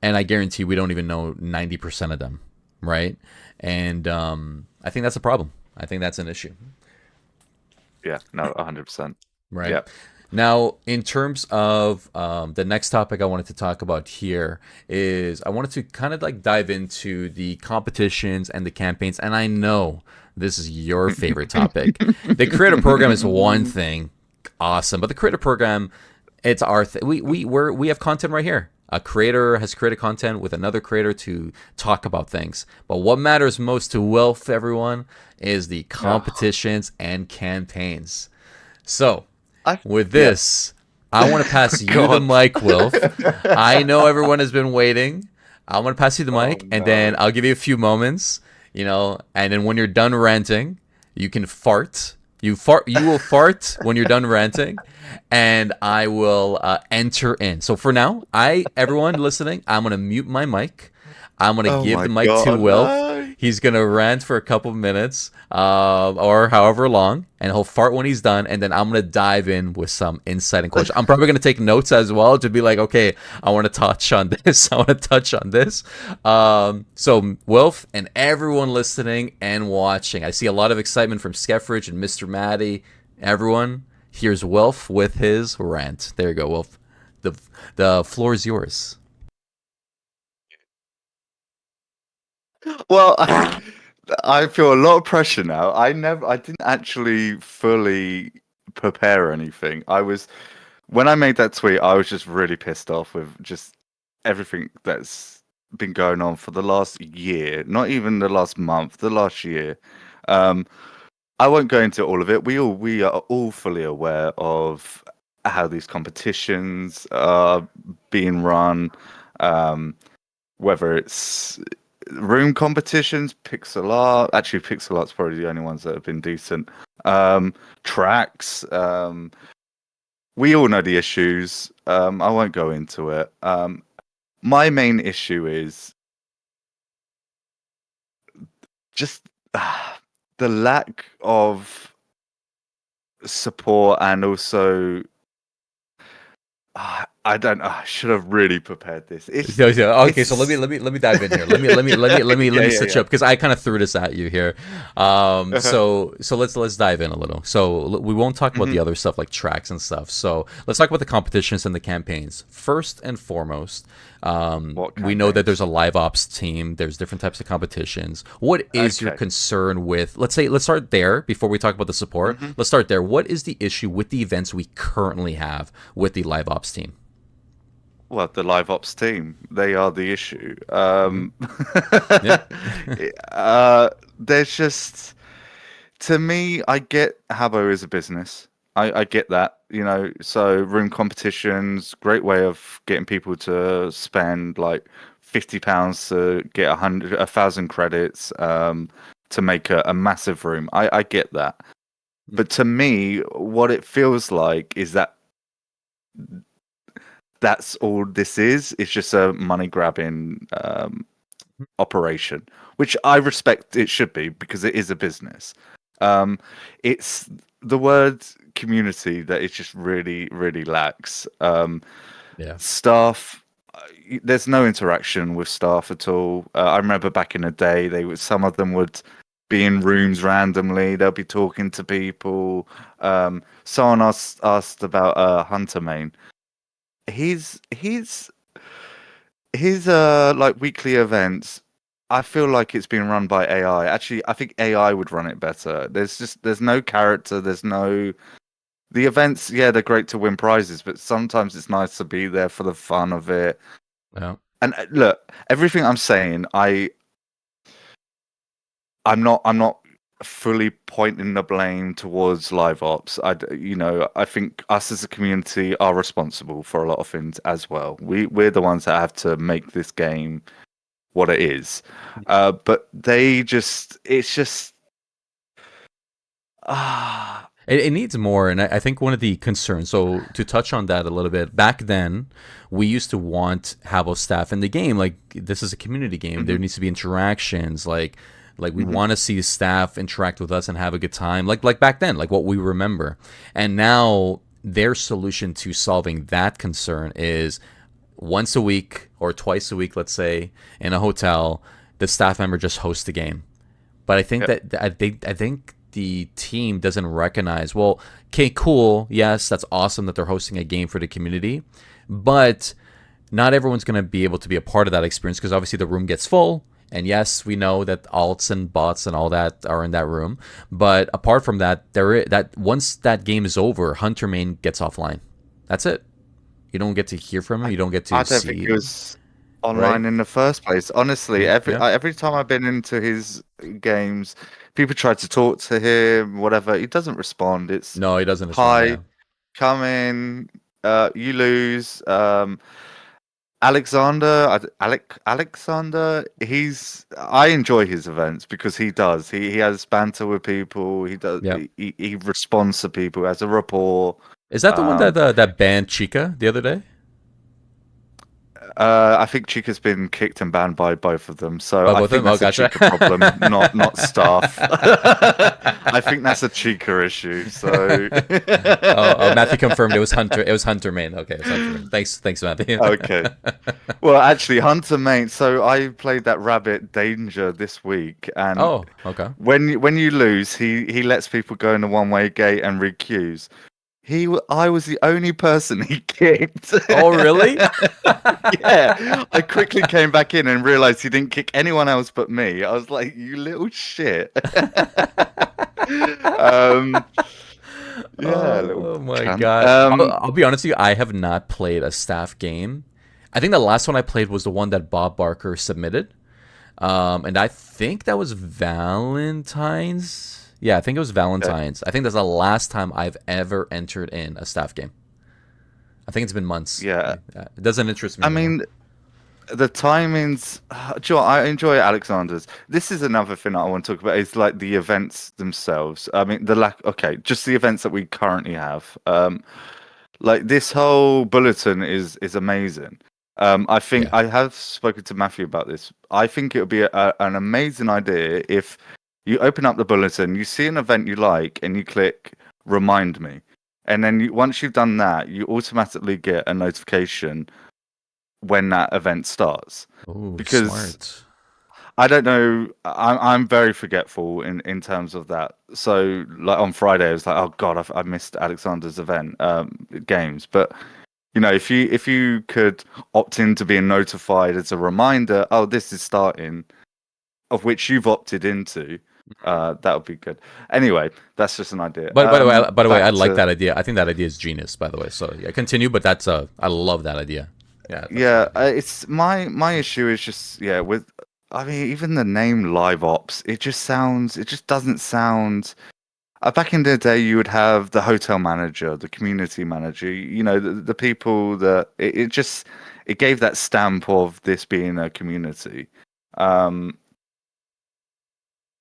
and I guarantee we don't even know 90% of them, right? And I think that's a problem. I think that's an issue, Yeah, no, 100%. right? Yeah. Now, in terms of the next topic I wanted to talk about here is I wanted to kind of like dive into the competitions and the campaigns. And I know this is your favorite topic. The creator program is one thing, awesome, but the creator program, it's our thing. We have content right here. A creator has created content with another creator to talk about things. But what matters most to Wilf, everyone, is the Oh, competitions and campaigns. So, I with yeah. this, I want to pass you the God. mic, Wilf. I know everyone has been waiting. I want to pass you the Oh mic, and then no. I'll give you a few moments, and then when you're done ranting, you can fart. You will fart when you're done ranting, and I will enter in. So for now, everyone listening, I'm gonna mute my mic. I'm gonna Oh give the my mic to God, Wilf. no. He's gonna rant for a couple minutes, or however long, and he'll fart when he's done. And then I'm gonna dive in with some insight and questions. I'm probably gonna take notes as well to be like, okay, I want to touch on this. I want to touch on this. So Wilf and everyone listening and watching, I see a lot of excitement from Skeffridge and Mr. Maddie. Everyone, here's Wilf with his rant. There you go, Wilf. the The floor is yours. Well, I feel a lot of pressure now. I didn't actually fully prepare anything. When I made that tweet, I was just really pissed off with just everything that's been going on for the last year, not even the last month, the last year. Um, I won't go into all of it. We are all fully aware of how these competitions are being run, um, whether it's room competitions, pixel art. Actually, pixel art's probably the only ones that have been decent. Tracks. We all know the issues. I won't go into it. My main issue is just the lack of support, and also I don't know. I should have really prepared this. Okay, so let me dive in here. Let me switch Yeah. up because I kind of threw this at you here. So let's dive in a little. So we won't talk about the Mhm. other stuff like tracks and stuff. So let's talk about the competitions and the campaigns. First and foremost, What we know that there's campaigns? a live ops team. There's different types of competitions. What is your Okay. concern with? Let's start there before we talk about the support. hmm Let's start there. What is the issue with the events we currently have with the live ops team? Well, the live ops team, they are the issue. Hmm. Yeah. There's just, to me, I get Habbo is a business. I get that, so room competitions, great way of getting people to spend like £50 to get 1,000 credits, to make a massive room. I get that. But to me, what it feels like is that that's all this is. It's just a money grabbing operation, which I respect. It should be because it is a business. Um, it's the word community that it just really, really lacks. Yeah. Staff, there's no interaction with staff at all. I remember back in the day, some of them would be in rooms randomly. They'll be talking to people. Someone asked about Hunter Main. He's his like weekly events. I feel like it's being run by AI. Actually, I think AI would run it better. There's no character. There's no the events. Yeah, they're great to win prizes, but sometimes it's nice to be there for the fun of it. Yeah. And look, everything I'm saying, I'm not fully pointing the blame towards live ops. I think us as a community are responsible for a lot of things as well. We're the ones that have to make this game what it is. But it's just ah. It needs more, and I think one of the concerns. So to touch on that a little bit, back then we used to want Habbo staff in the game. Like this is a community game. There Mhm, needs to be interactions. Like we mhm. want to see staff interact with us and have a good time. Like back then, like what we remember. And now their solution to solving that concern is once a week or twice a week, let's say, in a hotel, the staff member just hosts the game. But I think Yep. that I think the team doesn't recognize. Well, okay, cool. Yes, that's awesome that they're hosting a game for the community, but not everyone's going to be able to be a part of that experience because obviously the room gets full. And yes, we know that alts and bots and all that are in that room. But apart from that, that once that game is over, Hunter Main gets offline. That's it. You don't get to hear from him. I You don't get I to don't think see he him, was right? online in the first place. Honestly, Yeah. every time I've been into his games, people try to talk to him, whatever. He doesn't respond. It's No, he doesn't respond. hi, Yeah. come in, you lose. Alexander, Alexander. I enjoy his events because he does. He has banter with people. He does. Yeah. He responds to people as a rapport. Is that the one Um, that banned Chica the other day? I think Chica's been kicked and banned by both of them, so By I both of think them? Oh, that's a gotcha. Chica problem, not staff. I think that's a Chica issue. So Oh, Matthew confirmed it was Hunter. It was Hunter Main. Okay, it's Hunter Main. Thanks, Matthew. okay. Well, actually, Hunter Main. So I played that Rabbit Danger this week, and Oh, okay. when you lose, he lets people go in the one-way gate and requeues. I was the only person he kicked. Oh, really? Yeah, I quickly came back in and realized he didn't kick anyone else but me. I was like, "You little shit." um, Yeah, little Oh my cunt. god. I'll be honest with you, I have not played a staff game. I think the last one I played was the one that Bob Barker submitted. And I think that was Valentine's. Yeah, I think it was Yeah, Valentine's. I think that's the last time I've ever entered in a staff game. I think it's been months. yeah. It doesn't interest me I anymore. mean, the timings. Do you know what? I enjoy Alexander's. This is another thing that I want to talk about. Is like the events themselves. I mean, the lack. Okay, just the events that we currently have. Like this whole bulletin is amazing. I think Yeah. I have spoken to Matthew about this. I think it would be an amazing idea if you open up the bulletin, you see an event you like, and you click remind me, and then once you've done that, you automatically get a notification when that event starts. Oh, Because smart. I don't know. I'm very forgetful in terms of that. So like on Friday, I was like, oh god, I missed Alexander's event games. But you know, if you could opt in to being notified as a reminder, oh, this is starting, of which you've opted into, that would be good. Anyway, that's just an idea. But by the way, I Back like to that idea. I think that idea is genius. By the way, so yeah, continue. But that's I love that idea. Yeah, that's yeah, it's my issue is just yeah with. I mean, even the name Live Ops, it just doesn't sound. Back in the day, you would have the hotel manager, the community manager, you know, the people that it gave that stamp of this being a community. Um,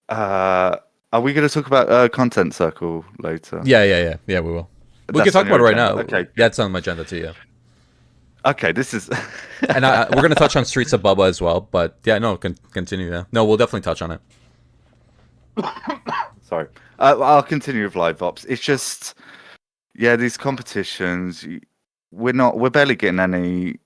uh, are we going to talk about content circle later? yeah. We will. We can That's talk on about your it right agenda. now. Okay, good. That's on my agenda too. Yeah. Okay, this is. And we're gonna touch on Streets of Bubba as well. But yeah, no, continue. Yeah, no, we'll definitely touch on it. Sorry. I'll continue with live ops. It's just, yeah, these competitions. We're barely getting any.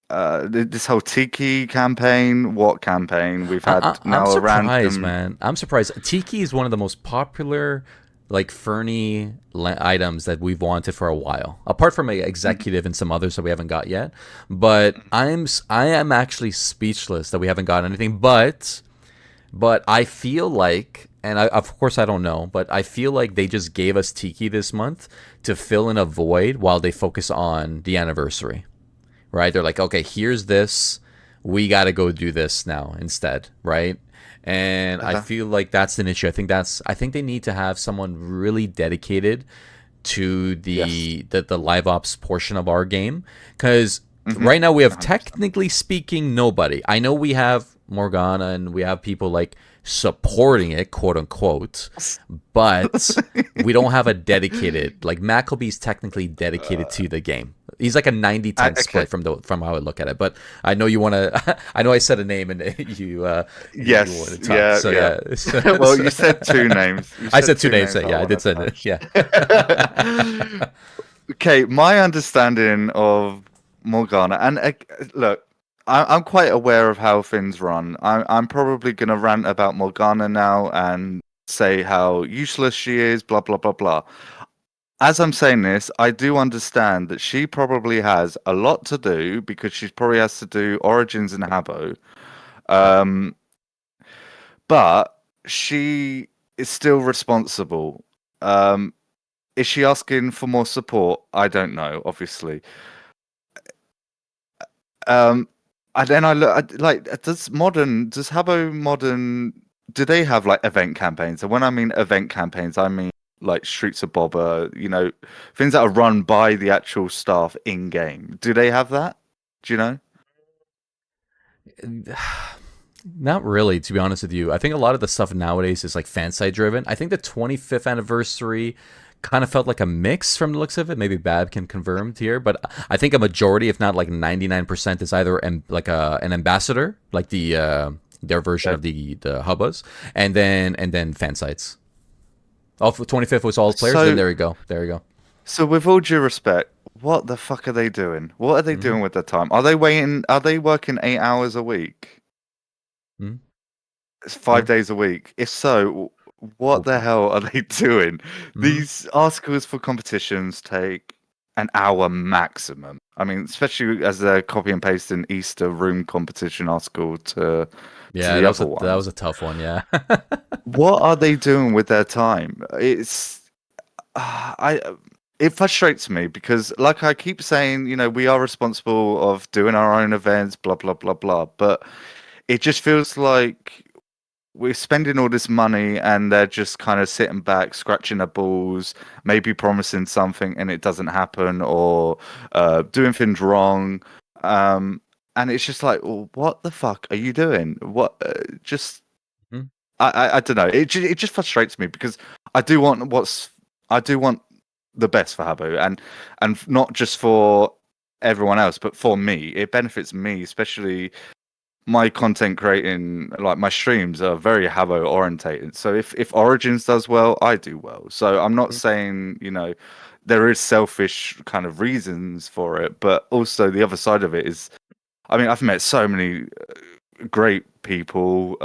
This whole Tiki campaign, what campaign? We've had I'm now a surprised, random. man. I'm surprised. Tiki is one of the most popular, like Fernie items that we've wanted for a while. Apart from a executive and some others that we haven't got yet, but I am actually speechless that we haven't got anything. But I feel like, and of course I don't know, but I feel like they just gave us Tiki this month to fill in a void while they focus on the anniversary, right? They're like, okay, here's this. We got to go do this now instead, right? And I Uh-huh. feel like that's an issue. I think they need to have someone really dedicated to Yes. the live ops portion of our game, because Mm-hmm. right now we have 100%. technically speaking nobody. I know we have Morgana and we have people like supporting it, quote unquote, but we don't have a dedicated, like Mackleby's technically dedicated to the game. He's like a 90-10 Okay. split from how I look at it. But I know you want to. I know I said a name and you want Yes. to talk. Yeah. So Yeah. yeah, Well, you said two names. You I said said two two names. names. So I yeah, I want did to say it. touch. Yeah. Okay, my understanding of Morgana, and look, I'm quite aware of how things run. I'm probably going to rant about Morgana now and say how useless she is, blah, blah, blah, blah. As I'm saying this, I do understand that she probably has a lot to do because she probably has to do Origins and Habbo. Yep. Um, but she is still responsible. Um, is she asking for more support? I don't know, obviously. Um, and then I look like does Habbo Modern do they have like event campaigns? And when I mean event campaigns, I mean like Streets of Bobber, you know, things that are run by the actual staff in game. Do they have that? Do you know? Not really, to be honest with you. I think a lot of the stuff nowadays is like fan site driven. I think the 25th anniversary kind of felt like a mix from the looks of it. Maybe Bab can confirm here, but I think a majority, if not like 99%, is either like an ambassador, like their version Yeah. of the Hubbas, and then fan sites. Oh, 25th was all players. Then So there you go. There you go. so with all due respect, what the fuck are they doing? What are they hmm doing with their time? Are they waiting? Are they working 8 hours a week? hmm It's Yeah. 5 days a week. If so, what Oh, the hell are they doing? hmm These articles for competitions take an hour maximum. I mean, especially as they're copy and pasting Easter room competition article to Yeah, the other that ones. was a tough one. Yeah. What are they doing with their time? It's I it frustrates me because, like I keep saying, we are responsible of doing our own events, blah blah blah blah. But it just feels like we're spending all this money and they're just kind of sitting back, scratching their balls, maybe promising something and it doesn't happen, or doing things wrong. Um, and it's just like, well, what the fuck are you doing? What? Just Mhm. I don't know. It just frustrates me because I do want I do want the best for Habbo, and not just for everyone else, but for me. It benefits me, especially my content creating, like my streams are very Habbo orientated. So if Origins does well, I do well. So I'm not saying, there is selfish kind of reasons for it, but also the other side of it is, I mean, I've met so many great people,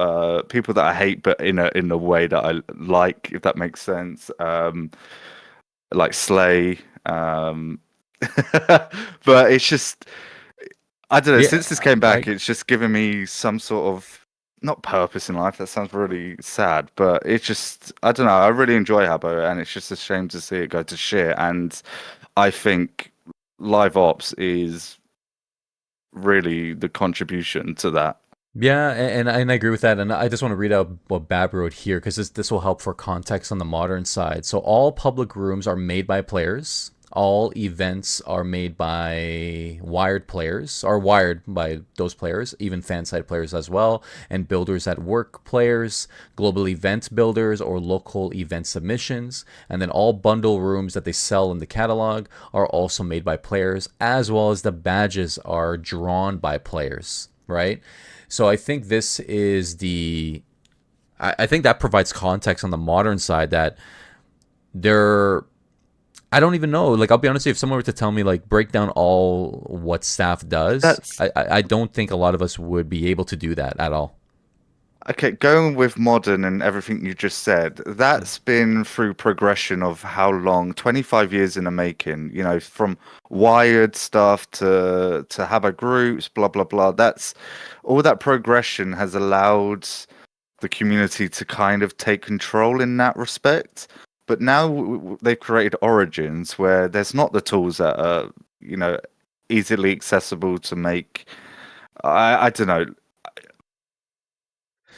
people that I hate, but in a way that I like, if that makes sense. Like Slay. But it's just, I don't know. Since this Yeah, came back, I it's just given me some sort of, not purpose in life. That sounds really sad, but it's just, I don't know. I really enjoy Habbo, and it's just a shame to see it go to shit. And I think live ops is really the contribution to that. Yeah, and I agree with that. And I just want to read out what Bab wrote here because this will help for context on the modern side. So all public rooms are made by players. All events are made by wired players, are wired by those players, even fan side players as well, and builders at work players, global event builders, or local event submissions. And then all bundle rooms that they sell in the catalog are also made by players, as well as the badges are drawn by players, right? So I think this is I think that provides context on the modern side that there. I don't even know. Like, I'll be honest with you, if someone were to tell me, like, break down all what staff does, That's I don't think a lot of us would be able to do that at all. Okay, going with modern and everything you just said, Mm. that's been through progression of how long? 25 years in the making, from wired stuff to Habbo groups, blah blah blah. That's all that progression has allowed the community to kind of take control in that respect. But now they've created Origins where there's not the tools that are, you know, easily accessible to make. I don't know.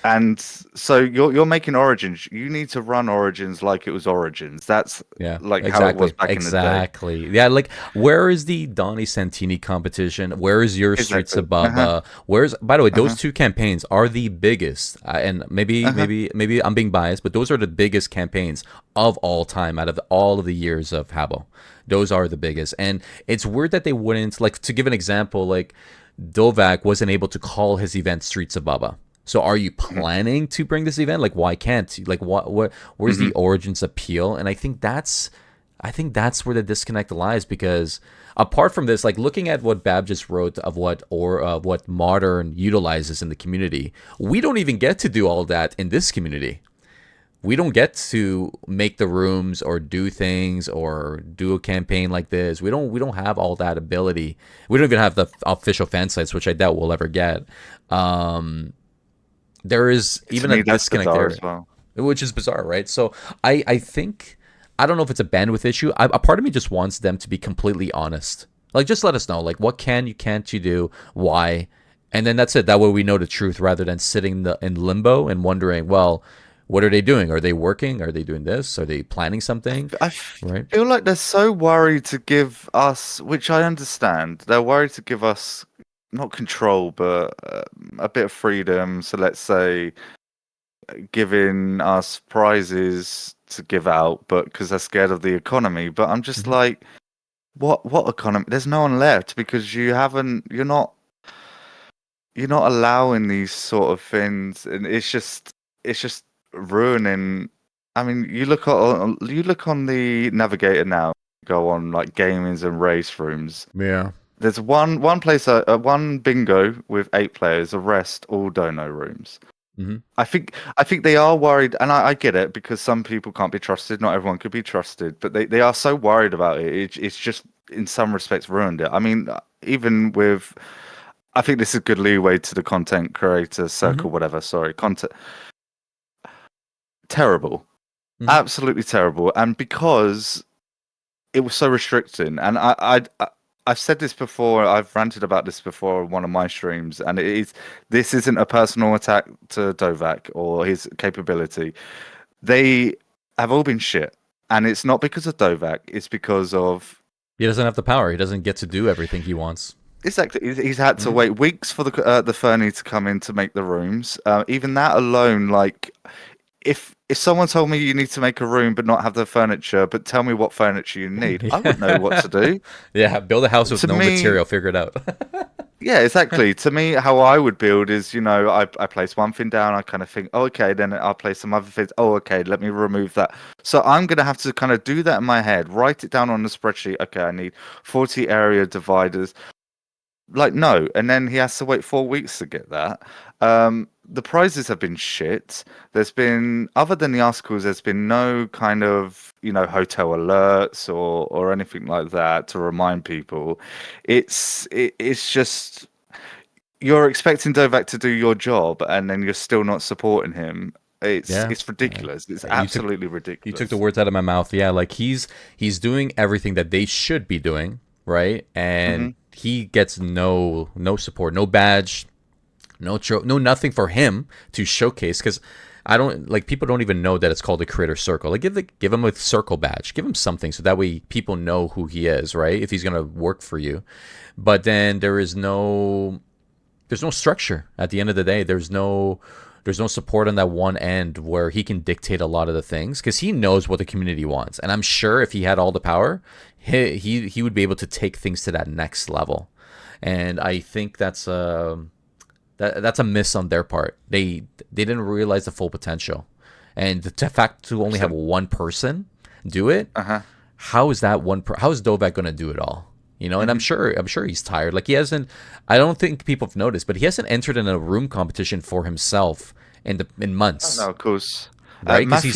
And so you're making Origins. You need to run Origins like it was Origins. That's Yeah, like how it was exactly. back in the day. Exactly. Yeah, like where is the Donnie Santini competition? Where is your Streets Exactly. of Baba? Where's by the way, those Uh-huh. two campaigns are the biggest. And Uh-huh. maybe I'm being biased, but those are the biggest campaigns of all time out of all of the years of Habbo. Those are the biggest. And it's weird that they wouldn't like to give an example, like Dovak wasn't able to call his event Streets of Baba. So are you planning to bring this event? Like why can't you? Like what where's Hmm. the origins appeal? And I think that's where the disconnect lies because apart from this, like looking at what Bab just wrote of what modern utilizes in the community, we don't even get to do all that in this community. We don't get to make the rooms or do things or do a campaign like this. We don't have all that ability. We don't even have the official fan sites, which I doubt we'll ever get. Um, there is To even a me, that's disconnect bizarre as there, well. which is bizarre, right? So I think I don't know if it's a bandwidth issue. A part of me just wants them to be completely honest. Like just let us know, like what can you can't you do, why, and then that's it. That way we know the truth rather than sitting in limbo and wondering, well, what are they doing? Are they working? Are they doing this? Are they planning something? I Right? feel like they're so worried to give us, which I understand. They're worried to give us not control, but a bit of freedom. So let's say giving us prizes to give out, but because they're scared of the economy. But I'm just Hmm. like, what economy? There's no one left because you're not allowing these sort of things, and it's just ruining. I mean, you look on the navigator now. Go on like gamings and race rooms. Yeah. There's one place, one bingo with 8 players. The rest all dono rooms. Hmm. I think they are worried, and I get it because some people can't be trusted. Not everyone could be trusted, but they are so worried about it. It's just in some respects ruined it. I mean, even with, I think this is good leeway to the content creator Hmm. circle, whatever. Sorry, content terrible. Hmm. absolutely terrible. And because it was so restricting, and I've said this before, I've ranted about this before on one of my streams, and this isn't a personal attack to Dovak or his capability. They have all been shit, and it's not because of Dovak, it's because of He doesn't have the power. He doesn't get to do everything he wants. exactly. He's had to Hmm. wait weeks for the Fernie to come in to make the rooms. Even that alone, like if someone told me you need to make a room but not have the furniture, but tell me what furniture you need, I wouldn't know what to do. Yeah, build a house with To no me, material. Figure it out. yeah, exactly. To me, how I would build is, I place one thing down, I kind of think, oh, okay, then I'll place some other things. Oh, okay, let me remove that. So I'm going to have to kind of do that in my head, write it down on the spreadsheet. Okay, I need 40 area dividers. Like, no. And then he has to wait 4 weeks to get that. The prizes have been shit. There's been, other than the articles, there's been no kind of, hotel alerts or anything like that to remind people. It's just you're expecting Dovak to do your job, and then you're still not supporting him. It's Yeah. it's ridiculous. It's You took absolutely you took the ridiculous. words out of my mouth. Yeah, like he's doing everything that they should be doing, right? And Hmm. he gets no support, no badge, no nothing for him to showcase because I don't like people don't even know that it's called a creator circle. Like give him a circle badge, give him something so that way people know who he is, right? If he's gonna work for you, but then there's no structure at the end of the day. There's no support on that one end where he can dictate a lot of the things because he knows what the community wants, and I'm sure if he had all the power, he would be able to take things to that next level. And I think that's a miss on their part. They didn't realize the full potential, and the fact to only have one person do it, Uh-huh. how is that how is Dovak going to do it all? And I'm Hmm. sure I'm sure he's tired. Like he hasn't. I don't think people have noticed, but he hasn't entered in a room competition for himself in Oh, months, no, of course. right? Because he's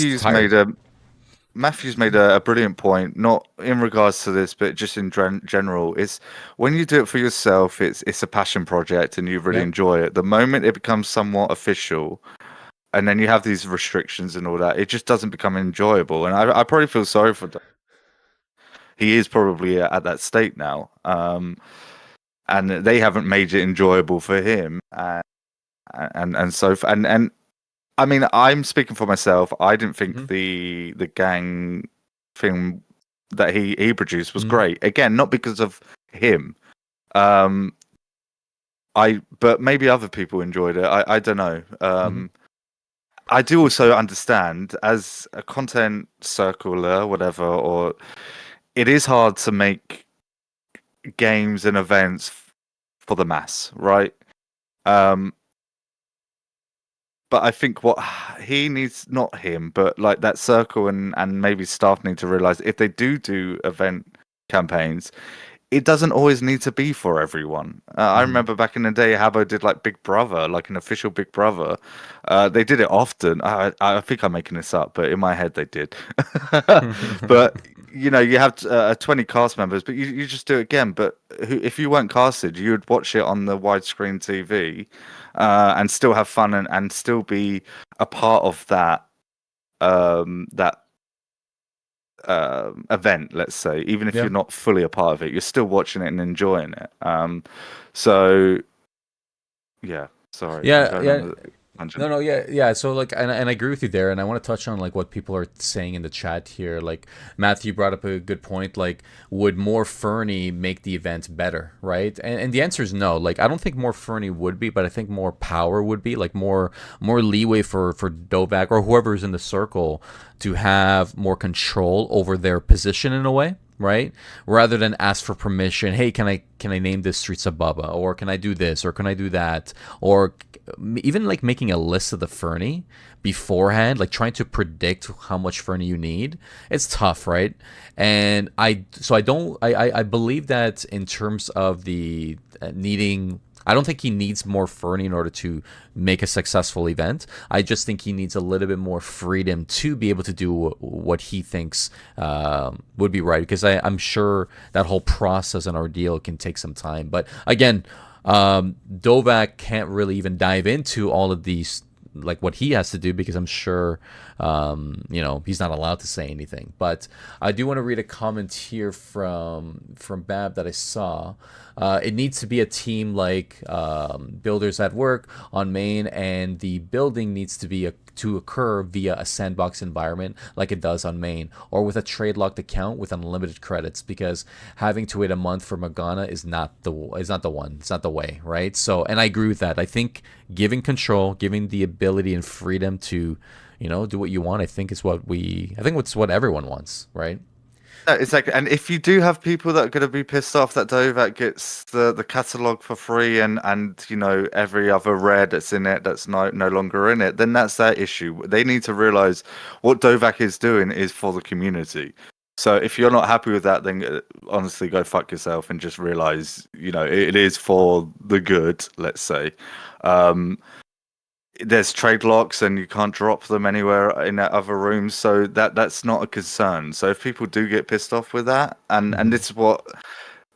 Matthews made tired. a brilliant point, not in regards to this, but just in general. Is when you do it for yourself, it's a passion project and you really Yeah. enjoy it. The moment it becomes somewhat official, and then you have these restrictions and all that, it just doesn't become enjoyable. And I probably feel sorry for Doug. He is probably at that state now, and they haven't made it enjoyable for him, and so and I mean, I'm speaking for myself. I didn't think Hmm. the gang film that he produced was Hmm. great. Again, not because of him. Um, but maybe other people enjoyed it. I don't know. Hmm. I do also understand as a content circular, whatever, or it is hard to make games and events for the mass, right? Um, but I think what he needs, not him, but like that circle and maybe staff need to realize if they do event campaigns, it doesn't always need to be for everyone. I Hmm. remember back in the day, Habbo did like Big Brother, like an official Big Brother. They did it often. I think I'm making this up, but in my head they did. But you have 20 cast members, but you just do it again. But if you weren't casted, you would watch it on the widescreen TV and still have fun and still be a part of that event, let's say, even if Yeah. you're not fully a part of it, you're still watching it and enjoying it. So yeah, sorry, I'm Yeah. going on Yeah. a No, tangent. no, yeah, yeah. So like, and I agree with you there, and I want to touch on like what people are saying in the chat here. Like Matthew brought up a good point. Like, would more Fernie make the event better, right? And the answer is no. Like, I don't think more Fernie would be, but I think more power would be. Like more leeway for Dovak or whoever's in the circle to have more control over their position in a way, right? Rather than ask for permission. Hey, can I name this Streets of Bubba, or can I do this, or can I do that, or even like making a list of the Fernie beforehand, like trying to predict how much Fernie you need. It's tough, right? And I don't, I believe that in terms of the needing. I don't think he needs more Fernie in order to make a successful event. I just think he needs a little bit more freedom to be able to do what he thinks would be right. Because I'm sure that whole process and ordeal can take some time. But again, Dovak can't really even dive into all of these, like what he has to do, because I'm sure He's not allowed to say anything. But I do want to read a comment here from Bab that I saw. It needs to be a team like Builders at Work on main, and the building needs to be to occur via a sandbox environment like it does on main, or with a trade locked account with unlimited credits. Because having to wait a month for Morgana is not the one. It's not the way, right? So, and I agree with that. I think giving control, giving the ability and freedom to do what you want, I think it's what everyone wants, right? No, exactly. And if you do have people that are going to be pissed off that Dovak gets the catalog for free and every other rare that's in it that's no longer in it, then that's their issue. They need to realize what Dovak is doing is for the community. So if you're not happy with that, then honestly go fuck yourself and just realize it is for the good. Let's say. There's trade locks and you can't drop them anywhere in that other rooms, so that's not a concern. So if people do get pissed off with that, and this is what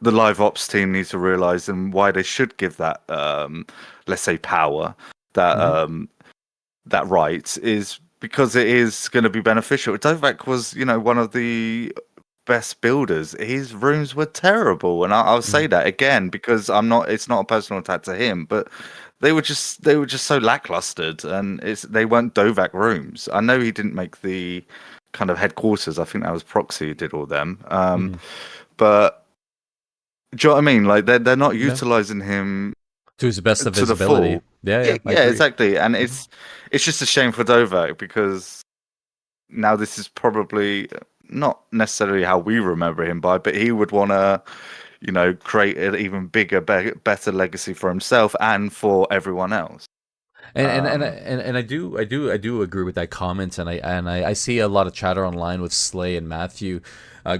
the live ops team needs to realize, and why they should give that let's say power, that that right, is because it is going to be beneficial. Dovak was one of the best builders. His rooms were terrible, and I'll say that again because it's not a personal attack to him, but they were just so lackluster, and they weren't Dovak rooms. I know he didn't make the kind of headquarters. I think that was Proxy who did all them. But do you know what I mean? Like they're not utilizing him to his best of his the ability. full. Yeah, Yeah, exactly. And it's just a shame for Dovak because now this is probably not necessarily how we remember him by, but he would want to create an even bigger, better legacy for himself and for everyone else. And I do agree with that comment, and I see a lot of chatter online with Slay and Matthew,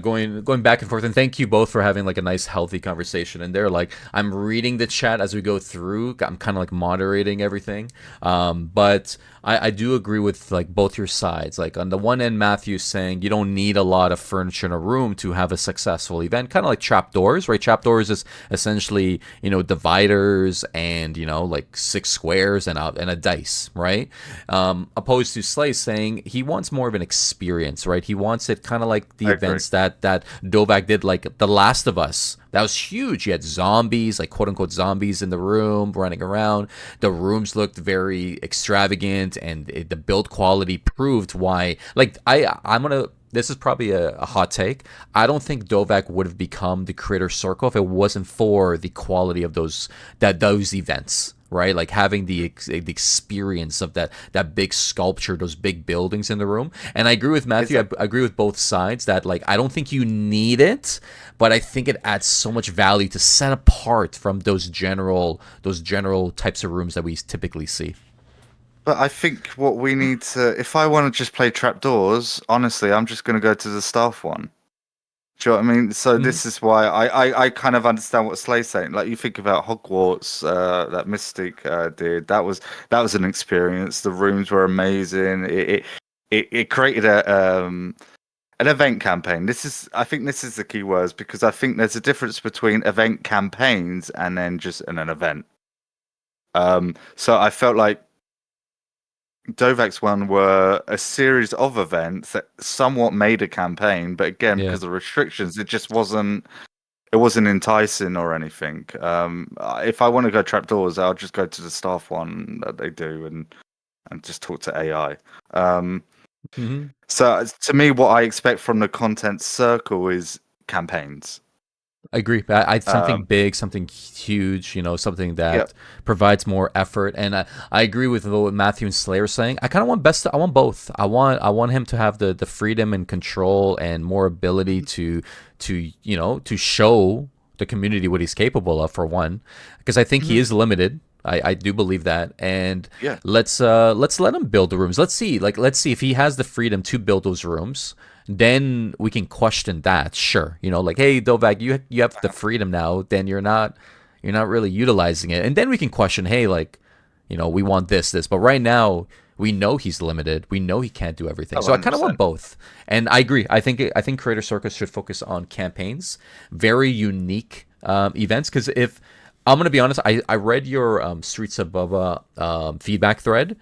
going back and forth. And thank you both for having like a nice healthy conversation. And they're like, I'm reading the chat as we go through. I'm kind of like moderating everything, but I do agree with like both your sides. Like on the one end, Matthew's saying you don't need a lot of furniture in a room to have a successful event, kind of like trapdoors, right? Trapdoors is essentially dividers and like 6 squares and a dice, right? Opposed to Slay saying he wants more of an experience, right? He wants it kind of like the events that Dovak did, like The Last of Us. That was huge. You had zombies, like quote unquote zombies in the room running around. The rooms looked very extravagant, and the build quality proved why. Like I'm gonna. This is probably a hot take. I don't think Dovak would have become the Creator Circle if it wasn't for the quality of those events. Right, like having the experience of that big sculpture, those big buildings in the room. And I agree with Matthew. I agree with both sides that like I don't think you need it, but I think it adds so much value to set apart from those general types of rooms that we typically see. But I think what we need to, if I want to just play trapdoors, honestly, I'm just going to go to the staff one. Do you know what I mean? So this is why I kind of understand what Slay's saying. Like you think about Hogwarts, that Mystic did. That was an experience. The rooms were amazing. It created an event campaign. I think this is the key words, because I think there's a difference between event campaigns and then just an event. So I felt like Dovak's one were a series of events that somewhat made a campaign, but again, because of restrictions, it just wasn't enticing or anything. If I want to go trapdoors, I'll just go to the staff one that they do and just talk to AI. So to me, what I expect from the content circle is campaigns. I agree. Something big, something huge, something that provides more effort. And I agree with what Matthew and Slayer are saying. I kind of want I want both. I want him to have the freedom and control and more ability to show the community what he's capable of, for one, because I think he is limited. I do believe that, and let's let him build the rooms. Let's see if he has the freedom to build those rooms. Then we can question that. Sure, like, hey, Dovak, you have the freedom now. Then you're not really utilizing it, and then we can question, hey, like, we want this. But right now, we know he's limited. We know he can't do everything. So 100%. I kind of want both, and I agree. I think Creator Circus should focus on campaigns, very unique events. Because if I'm gonna be honest, I read your Streets of Bubba feedback thread.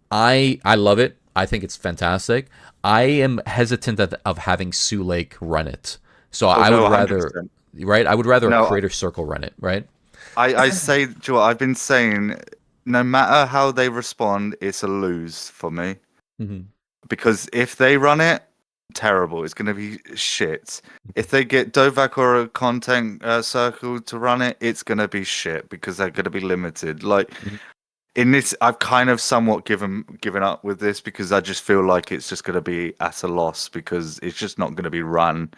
I love it. I think it's fantastic. I am hesitant of having Sioux Lake run it. So Oh I would no, rather, 100%. right? I would rather a No, Creator Circle run it, right? I say, Joel, I've been saying, no matter how they respond, it's a lose for me. Hmm. Because if they run it, terrible. It's going to be shit. If they get Dovak or a content circle to run it, it's going to be shit because they're going to be limited. Like in this, I've kind of somewhat given up with this because I just feel like it's just going to be at a loss because it's just not going to be run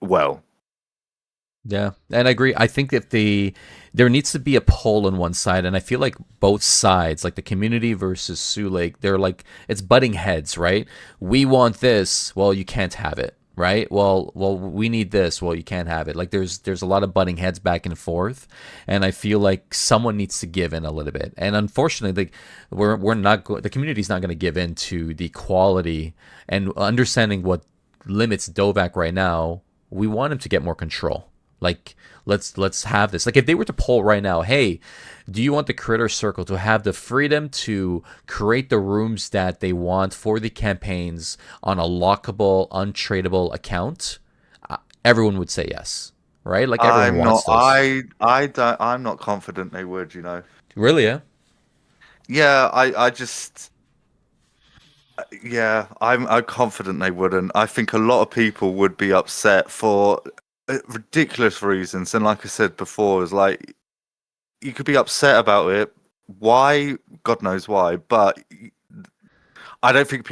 well. Yeah, and I agree. I think that there needs to be a poll on one side, and I feel like both sides, like the community versus Sioux Lake, they're like it's butting heads, right? We want this, well, you can't have it, right? Well, we need this, well, you can't have it. Like there's a lot of butting heads back and forth, and I feel like someone needs to give in a little bit. And unfortunately, like we're not the community's not going to give in to the quality and understanding what limits Dovak right now. We want him to get more control. Like let's have this. Like if they were to poll right now, hey, do you want the Critter Circle to have the freedom to create the rooms that they want for the campaigns on a lockable, untradeable account? Everyone would say yes, right? Like everyone I'm not. wants this. I don't. I'm not confident they would. Really? Yeah. Yeah. I just. Yeah, I'm confident they wouldn't. I think a lot of people would be upset for ridiculous reasons. And like I said before, is like you could be upset about it. Why? God knows why. But I don't think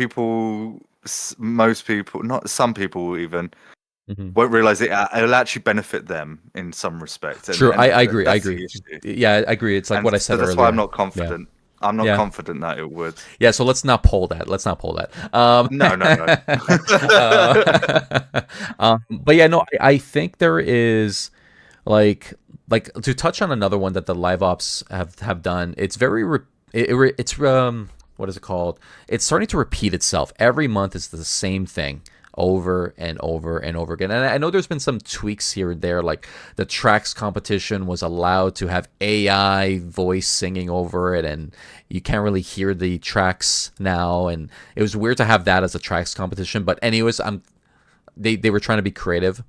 most people, not some people even, Hmm. won't realize it'll actually benefit them in some respect. And Sure. I agree. I that's agree. the issue. Yeah, I agree. It's like And what I so said that's why I'm earlier. not Yeah. confident. I'm not Yeah. confident that it would. Yeah, so let's not pull that. Let's not pull that. No, no, no. But yeah, no, I think there is like to touch on another one that the live ops have done. It's very it's what is it called? It's starting to repeat itself. Every month is the same thing over and over and over again. And I know there's been some tweaks here and there, like the tracks competition was allowed to have AI voice singing over it, and you can't really hear the tracks now. And it was weird to have that as a tracks competition. But anyways, they were trying to be creative.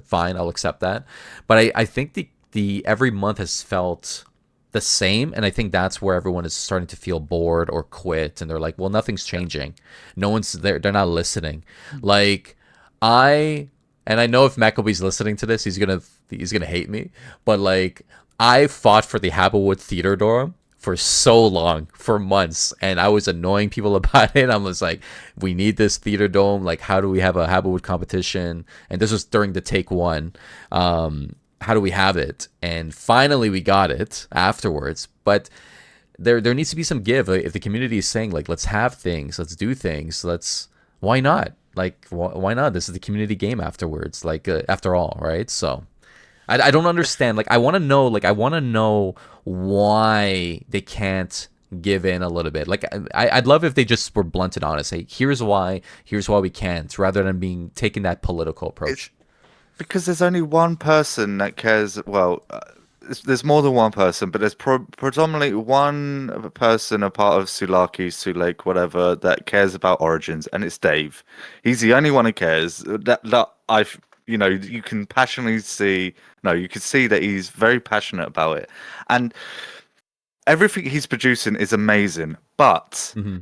Fine, I'll accept that. But I think the every month has felt the same, and I think that's where everyone is starting to feel bored or quit, and they're like, well, nothing's changing. No one's there. They're not listening. Like I and I know if Maccable's listening to this, he's gonna hate me. But like I fought for the Habblewood Theater Dorm for so long, for months, and I was annoying people about it. I was like, we need this theater dome. Like, how do we have a Habblewood competition? And this was during the take one. How do we have it? And finally we got it afterwards. But there needs to be some give. If the community is saying like, let's have things, let's do things, why not? Like, why not? This is the community game afterwards. Like, after all, right? So I don't understand. Like, I want to know. Like, I want to know why they can't give in a little bit. Like, I'd love if they just were blunt and honest. Hey, here's why. Here's why we can't, rather than being taking that political It's approach. because there's only one person that cares. Well, there's more than one person, but there's predominantly one person, a part of Sulaki, Sulake, whatever, that cares about Origins, and it's Dave. He's the only one who cares. That I've, you can passionately see. No, you can see that he's very passionate about it, and everything he's producing is amazing. But Hmm.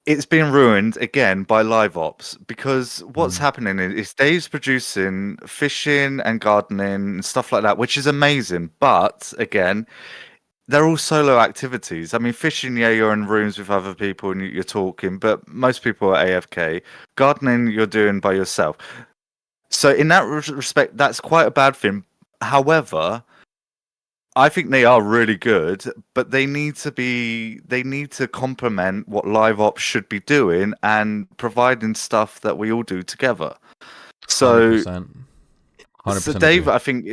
it's been ruined again by live ops because what's Hmm. happening is Dave's producing fishing and gardening and stuff like that, which is amazing. But again, they're all solo activities. I mean, fishing, yeah, you're in rooms with other people and you're talking, but most people are AFK. Gardening, you're doing by yourself. So, in that respect, that's quite a bad thing. However, I think they are really good, but they need to complement what live ops should be doing and providing stuff that we all do together. Hundred So percent. Hundred so percent Dave, agree. I think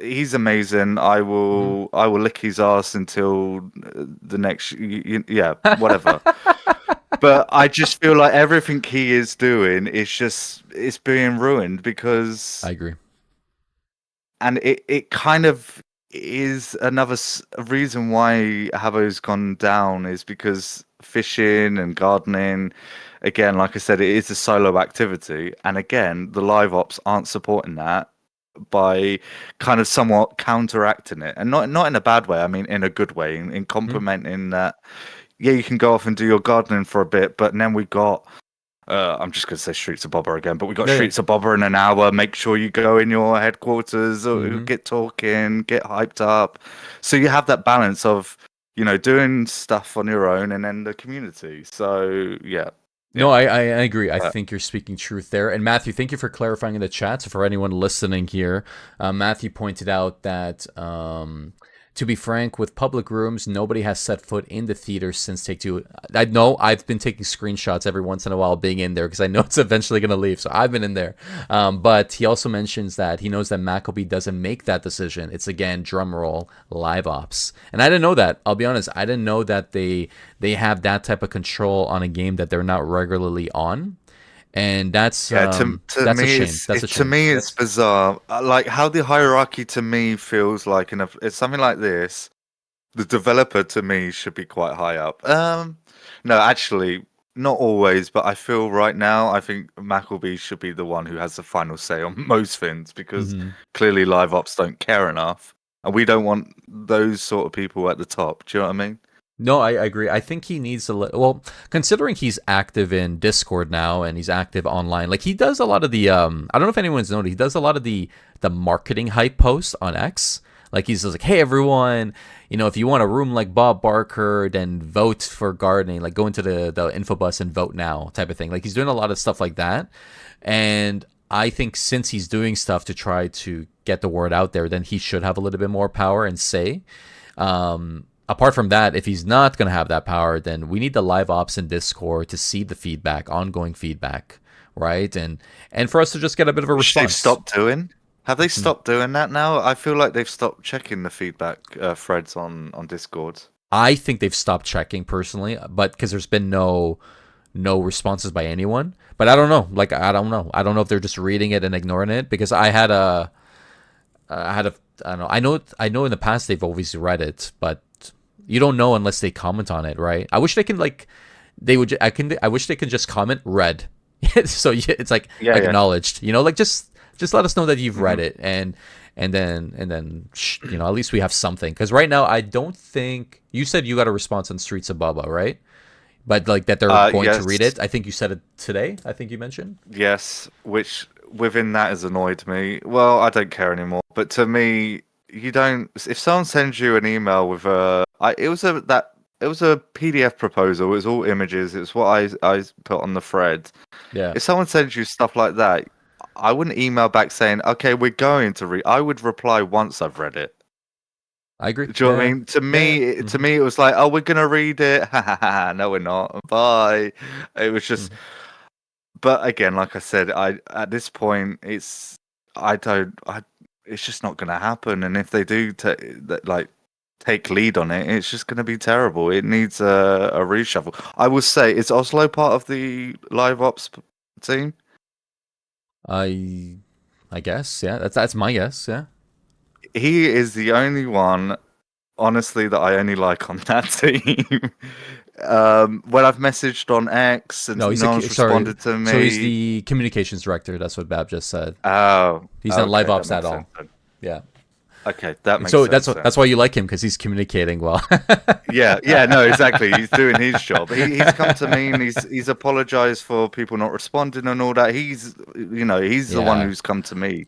he's amazing. I Hmm. will lick his ass until the next yeah, whatever. But I just feel like everything he is doing is just it's being ruined I because agree. and it kind of is another reason why Habbo's gone down is because fishing and gardening, again, like I said, it is a solo activity, and again, the live ops aren't supporting that by kind of somewhat counteracting it, and not in a bad way. I mean, in a good way, in Mhm. complementing that. Yeah, you can go off and do your gardening for a bit, but then we got I'm just going to say Streets of Bobber again, but we got Yeah, yeah. Streets of Bobber in an hour. Make sure you go in your headquarters, or Hmm. get talking, get hyped up. So you have that balance of, doing stuff on your own and then the community. So yeah, No, yeah. I agree. I Uh, think you're speaking truth there. And Matthew, thank you for clarifying in the chat. So for anyone listening here, Matthew pointed out that, to be frank, with public rooms, nobody has set foot in the theater since Take Two. I know I've been taking screenshots every once in a while being in there because I know it's eventually going to leave. So I've been in there. But he also mentions that he knows that Maccabee doesn't make that decision. It's, again, drum roll, live ops. And I didn't know that. I'll be honest. I didn't know that they have that type of control on a game that they're not regularly on, and yeah, to that's a me, shame. That's a to shame. me it's That's bizarre. Like how the hierarchy to me feels like it's something like this. The developer to me should be quite high up. No, actually, not always, but I feel right now, I think Maccleby should be the one who has the final say on most things because mhm. clearly live ops don't care enough, and we don't want those sort of people at the top. Do you know what I mean? No, I agree. I think he needs well, considering he's active in Discord now and he's active online. Like he does a lot of the I don't know if anyone's noticed, he does a lot of the marketing hype posts on X. Like he's just like, "Hey everyone, if you want a room like Bob Barker, then vote for gardening. Like go into the info bus and vote now," type of thing. Like he's doing a lot of stuff like that. And I think since he's doing stuff to try to get the word out there, then he should have a little bit more power and say. Apart from that, if he's not going to have that power, then we need the live ops in Discord to see the feedback, ongoing feedback, right? And for us to just get a bit of a Which they've response. stopped doing. Have they Mhm. stopped doing that now? I feel like they've stopped checking the feedback threads on Discord. I think they've stopped checking personally, but because there's been no responses by anyone. But I don't know. Like I don't know. I don't know if they're just reading it and ignoring it because I had a I don't know. I know in the past they've always read it, but you don't know unless they comment on it, right? I wish they can like they would I wish they could just comment read. So it's like Yeah, yeah. acknowledged, like just let us know that you've read Hmm. it and then at least we have something because right now I don't think you said you got a response on Streets of Baba, right? But like that they're going to read Yes. it. I think you said it today. I think you mentioned. Yes, which within that has annoyed me. Well, I don't care anymore. But to me, you don't. If someone sends you an email with it was a PDF proposal. It was all images. It was what I put on the thread. Yeah, If someone sends you stuff like that, I wouldn't email back saying, "Okay, we're going to read." I would reply once I've read it. I agree. Do you know what I Yeah, mean? To yeah, yeah. me, to Hmm. me, it was like, "Oh, we're gonna read it." Ha ha ha! No, we're not. Bye. It was just. Hmm. But again, like I said, I at this point, I don't, I, it's just not going to happen. And if they do take lead on it, it's just going to be terrible. It needs a reshuffle. I will say, is Oslo part of the live ops team? I I guess. Yeah, that's my guess. Yeah. He is the only one, honestly, that I only like on that team. When I've messaged on X and No, no one's sorry. responded to So he's me. the communications director. That's what Bab just said. Oh, He's not live okay, that ops at makes sense all. then. Yeah. Okay, that makes So sense that's then. why you like him because he's communicating well. Yeah, yeah, no, exactly. He's doing his job. He's come to me and he's apologized for people not responding and all that. He's the one Yeah. who's come to me.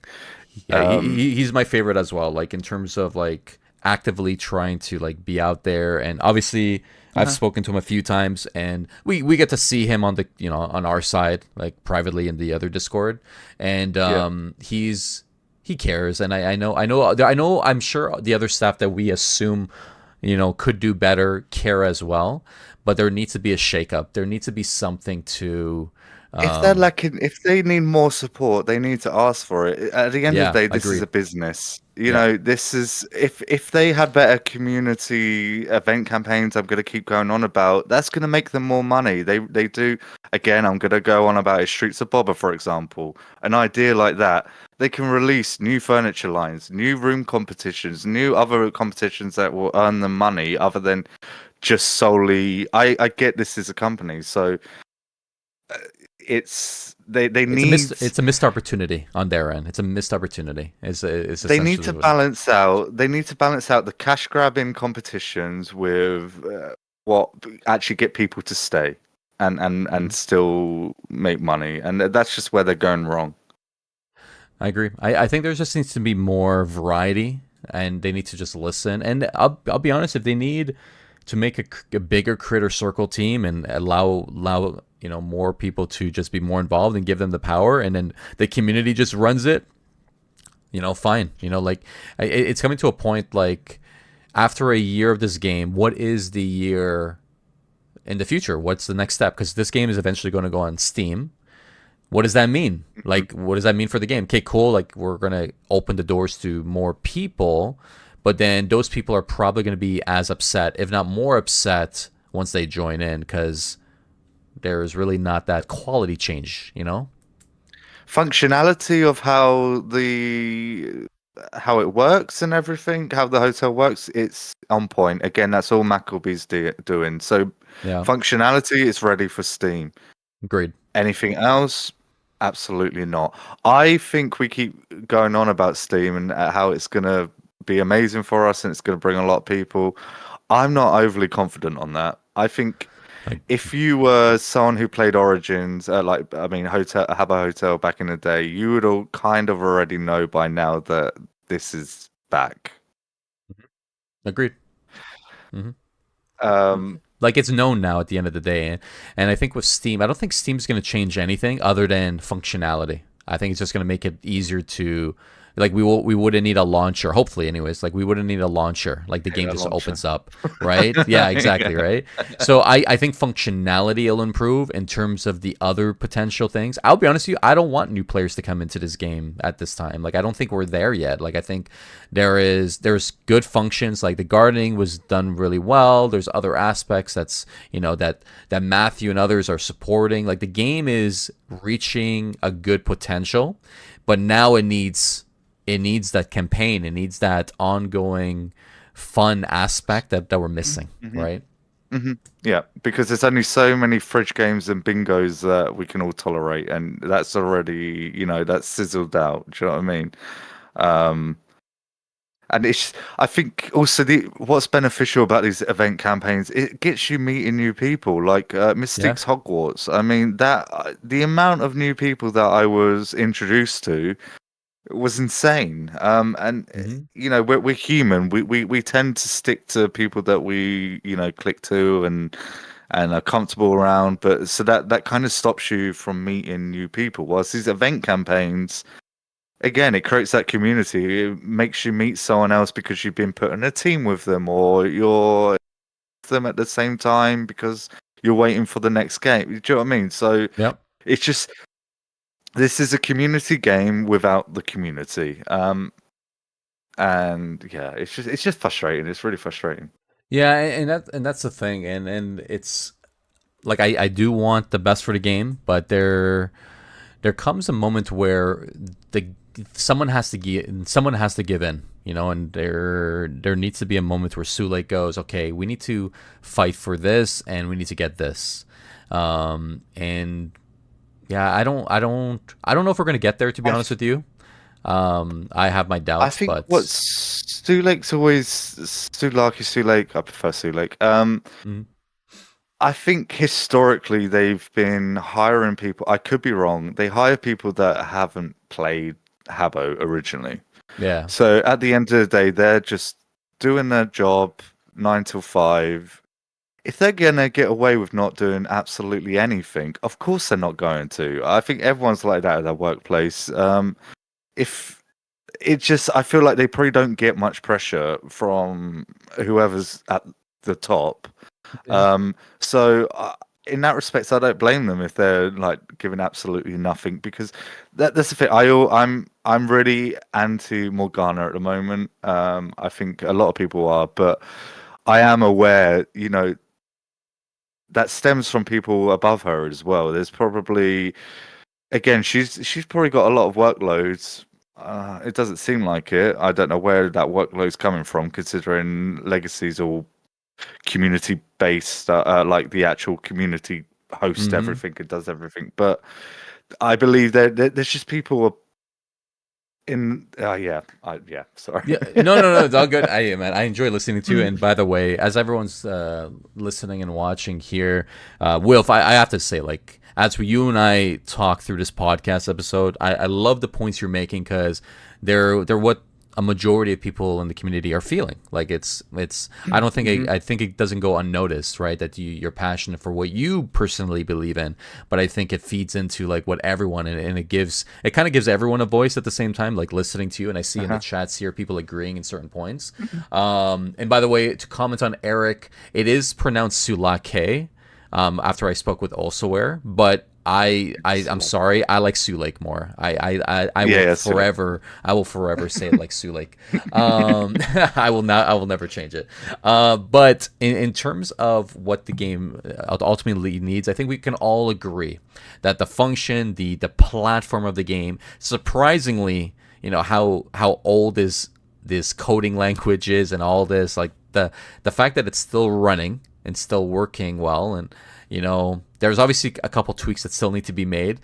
Yeah, Um, he's my favorite as well. Like in terms of like actively trying to like be out there, and obviously I've uh spoken to him a few times, and we get to see him on the on our side like privately in the other Discord, and yeah, he cares, and I know I'm sure the other staff that we assume could do better care as well, but there needs to be a shakeup. There needs to be something to If they're Um, lacking, if they need more support, they need to ask for it. At the end of yeah, the day, this is agreed. a business. Yeah. This is if they had better community event campaigns, I'm going to keep going on about. That's going to make them more money. They do. Again, I'm going to go on about Streets of Bobber, for example. An idea like that, they can release new furniture lines, new room competitions, new other competitions that will earn them money other than just solely. I get this is a company, so they need It's a missed opportunity on their end. It's a missed opportunity. Is they need essentially to what it. balance out the cash grabbing competitions with what actually get people to stay and Mhm. still make money, and that's just where they're going wrong. I agree. I think there just needs to be more variety, and they need to just listen. And I'll be honest, if they need to make a bigger critter circle team and allow more people to just be more involved and give them the power, and then the community just runs it, fine. Like it's coming to a point like after a year of this game, what is the year in the future? What's the next step? Because this game is eventually going to go on Steam. What does that mean? Mhm. Like, what does that mean for the game? Okay, cool. Like, we're gonna open the doors to more people, but then those people are probably gonna be as upset, if not more upset, once they join in, because there is really not that quality change. Functionality of how it works and everything, how the hotel works, it's on point. Again, that's all Mackleby's doing. So Yeah, functionality is ready for Steam. agreed. Anything else? Absolutely not. I think we keep going on about Steam and how it's going to be amazing for us and it's going to bring a lot of people. I'm not overly confident on that. I think Like, if you were someone who played Origins, Habbo Hotel back in the day, you would all kind of already know by now that this is back. agreed. Hmm. Um, Like it's known now at the end of the day, and I think with Steam, I don't think Steam's going to change anything other than functionality. I think it's just going to make it easier to, like, we wouldn't need a launcher, hopefully anyways. Like we wouldn't need a launcher, like the hate game that just launcher. opens up, right? Yeah, exactly, Yeah. right. So I think functionality will improve. In terms of the other potential things, I'll be honest with you, I don't want new players to come into this game at this time. Like I don't think we're there yet. Like I think there's good functions, like the gardening was done really well. There's other aspects that Matthew and others are supporting. Like the game is reaching a good potential, but now it needs that campaign. It needs that ongoing fun aspect that we're missing, hmm right? hmm Yeah, because there's only so many fridge games and bingos that we can all tolerate, and that's already, that's sizzled out. Do you know what I mean? Um, and I think also what's beneficial about these event campaigns, it gets you meeting new people, like Yeah. Mystics Hogwarts. I mean, that the amount of new people that I was introduced to was insane. And Hmm. we're human. We tend to stick to people that we click to and are comfortable around. But so that kind of stops you from meeting new people. Whilst these event campaigns, again, it creates that community. It makes you meet someone else because you've been put in a team with them, or you're with them at the same time because you're waiting for the next game. Do you know what I mean? So Yep. it's just this is a community game without the community. And yeah, it's just frustrating. It's really frustrating. Yeah, and that's the thing, and it's like I do want the best for the game, but there comes a moment where the someone has to give in, and there needs to be a moment where Sule goes, okay, we need to fight for this, and we need to get this, and yeah, I don't know if we're gonna get there, to be I honest f- with you. I have my I doubts, think but what's Stu Lake's always Sulaki Stu Lake. I prefer Stu Lake. mm, I think historically they've been hiring people. I could be wrong. They hire people that haven't played Habbo originally. yeah, So at the end of the day, they're just doing their job 9 till 5. If they're gonna get away with not doing absolutely anything, of course they're not going to. I think everyone's like that at their workplace. If it just, I feel like they probably don't get much pressure from whoever's at the top. yeah, So in that respect, I don't blame them if they're like giving absolutely nothing, because that's the thing. I'm really anti Morgana at the moment. I think a lot of people are, but I am aware, that stems from people above her as well. There's probably, again, she's probably got a lot of workloads. It doesn't seem like it. I don't know where that workload's coming from, considering Legacy's all community based, like the actual community host Hmm. everything and does everything. But I believe there's just people in. Yeah. Sorry. Yeah, no, it's all good. Man, I enjoy listening to you. And by the way, as everyone's listening and watching here, Wilf, I have to say, like, as you and I talk through this podcast episode, I love the points you're making because they're what a majority of people in the community are feeling. Like it's I don't think Mhm. I think it doesn't go unnoticed, right? That you're passionate for what you personally believe in, but I think it feeds into like what everyone, and it kind of gives everyone a voice at the same time, like listening to you. And I see in the Uh-huh. chats here people agreeing in certain points. And by the way, to comment on Eric, it is pronounced Sulake. After I spoke with Elsewhere, but I'm sorry, I like Sioux Lake more. Yeah, yeah, so I will forever say it like Sioux Lake. I will never change it. But in terms of what the game ultimately needs, I think we can all agree that the function, the platform of the game, surprisingly, how old is this coding language is and all this, like the fact that it's still running and still working well. And there's obviously a couple tweaks that still need to be made.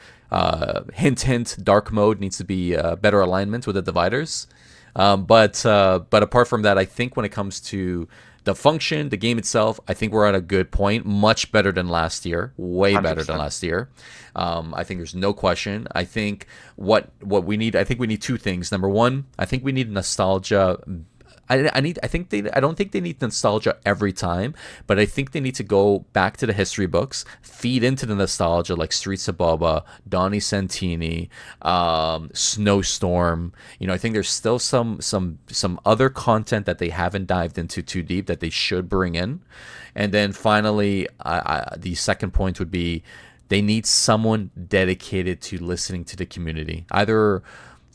Hint, dark mode needs to be better alignment with the dividers. But apart from that, I think when it comes to the function, the game itself, I think we're at a good point. Much better than last year. Way better than 100%. last year. I think there's no question. I think what we need. I think we need two things. Number one, I think we need nostalgia. I don't think they need nostalgia every time, but I think they need to go back to the history books, feed into the nostalgia like Streets of Baba, Donnie Santini, Snowstorm. I think there's still some other content that they haven't dived into too deep that they should bring in. And then finally, the second point would be they need someone dedicated to listening to the community, either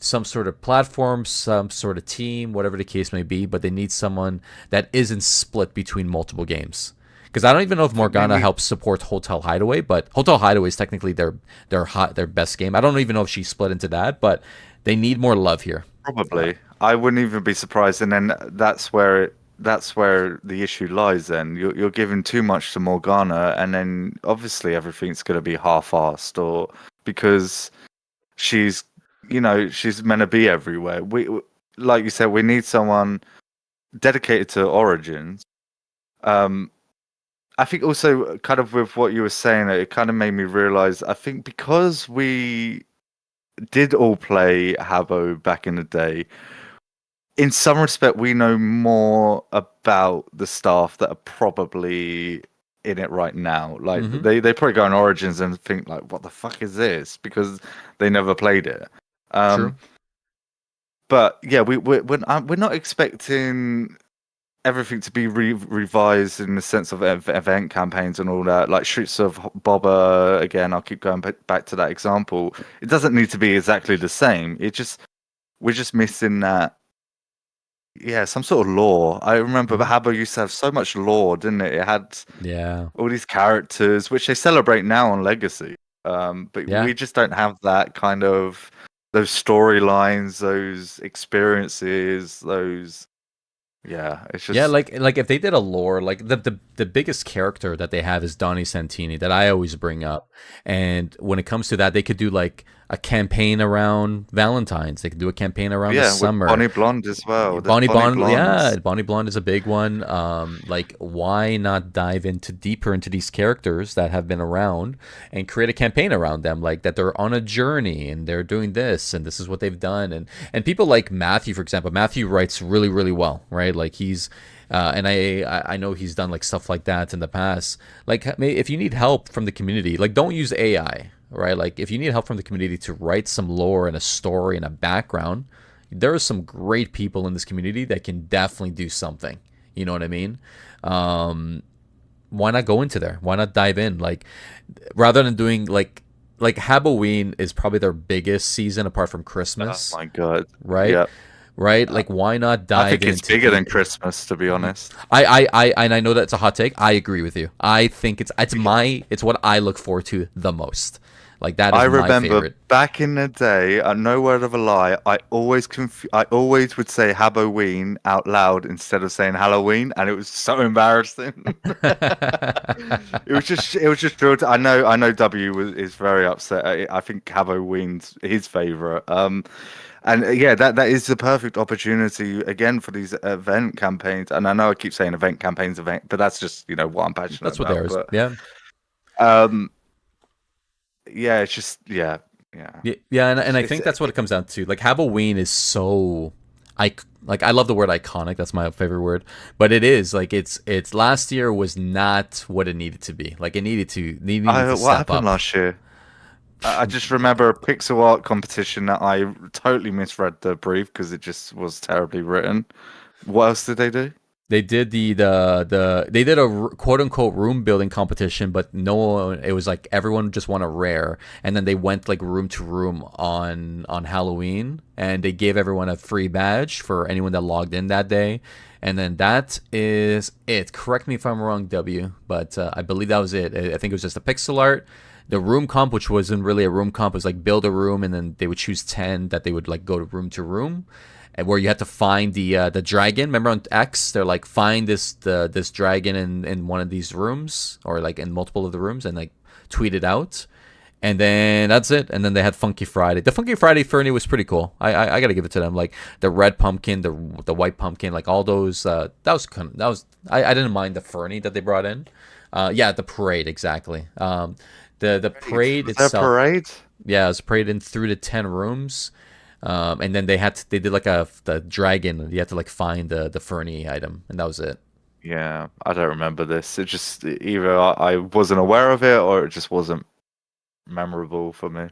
some sort of platform, some sort of team, whatever the case may be, but they need someone that isn't split between multiple games. Because I don't even know if I think they Morgana need helps support Hotel Hideaway, but Hotel Hideaway is technically their best game. I don't even know if she split into that, but they need more love here. probably. I wouldn't even be surprised, and then that's where the issue lies. Then you're giving too much to Morgana, and then obviously everything's going to be half-assed, or because she's she's meant to be everywhere. Like you said, we need someone dedicated to Origins. Um, I think also kind of with what you were saying, it kind of made me realize. I think because we did all play Habbo back in the day, in some respect, we know more about the staff that are probably in it right now. Like Mm-hmm. they probably go on Origins and think like, "What the fuck is this?" Because they never played it. Um, True. but yeah, we're not expecting everything to be revised in the sense of event campaigns and all that. Like Streets of Bobber, again, I'll keep going back to that example. It doesn't need to be exactly the same. We're just missing that. Yeah, some sort of lore. I remember Mm-hmm. Habbo used to have so much lore, didn't it? It had Yeah. all these characters, which they celebrate now on Legacy. But Yeah. we just don't have that kind of those storylines, those experiences, those. Yeah, it's Yeah, just. like if they did a lore, like the biggest character that they have is Donnie Santini that I always bring up. And when it comes to that, they could do like a campaign around Valentine's. They could do a campaign around the Yeah, with summer. Bonnie Blonde as well. There's Bonnie Bonnie Blonde, yeah, Blondes. Bonnie Blonde is a big one. Like, why not dive into deeper into these characters that have been around and create a campaign around them, like that they're on a journey and they're doing this and this is what they've done. And people like Matthew, for example, Matthew writes really really well, right? Like he's and I know he's done like stuff like that in the past. Like, if you need help from the community, like don't use AI, right? Like if you need help from the community to write some lore and a story and a background, there are some great people in this community that can definitely do something. You know what I mean? Um, why not go into there? Why not dive in? Like, rather than doing like Halloween is probably their biggest season apart from Oh Christmas, my god. right? Yeah. Right? Uh, Like, why not I dive think it's into bigger the? than Christmas, to be honest. And I know that's a hot take. I agree with you. I think it's what I look forward to the most. Like, that I is my remember favorite. back in the day, no word of a lie, I always would say Halloween out loud instead of saying Halloween, and it was so embarrassing. It was just true. I know is very upset. I think Halloween's his favorite. And yeah, that is the perfect opportunity again for these event campaigns. And I know I keep saying event campaigns, but that's just what I'm passionate That's what about. there is. But Yeah. um, yeah, it's just yeah. Yeah, yeah, and I It's think that's what it comes down to. Like, Halloween is so, I love the word iconic. That's my favorite word. But it is like it's last year was not what it needed to be. Like, it needed to What step happened up. last year? I just remember a pixel art competition that I totally misread the brief because it just was terribly written. What else did they do? They did they did a quote unquote room building competition, but no one. It was like everyone just won a rare, and then they went like room to room on Halloween, and they gave everyone a free badge for anyone that logged in that day, and then that is it. Correct me if I'm wrong, W, but I believe that was it. I think it was just a pixel art. The room comp, which wasn't really a room comp, was like build a room, and then they would choose 10 that they would like go to room, and where you had to find the dragon. Remember on X, they're like find this dragon in one of these rooms or like in multiple of the rooms and like tweet it out. And then that's it. And then they had Funky Friday. The Funky Friday Fernie was pretty cool. I gotta give it to them. Like the red pumpkin, the white pumpkin, like all those. I didn't mind the Fernie that they brought in. Yeah, the parade exactly. The Parade. parade Was there a itself. parade? Yeah, it was paraded in through the 10 rooms. And then they did like the dragon. You had to like find the Fernie item, and that was it. Yeah, I don't remember this. It just either I wasn't aware of it or it just wasn't memorable for me.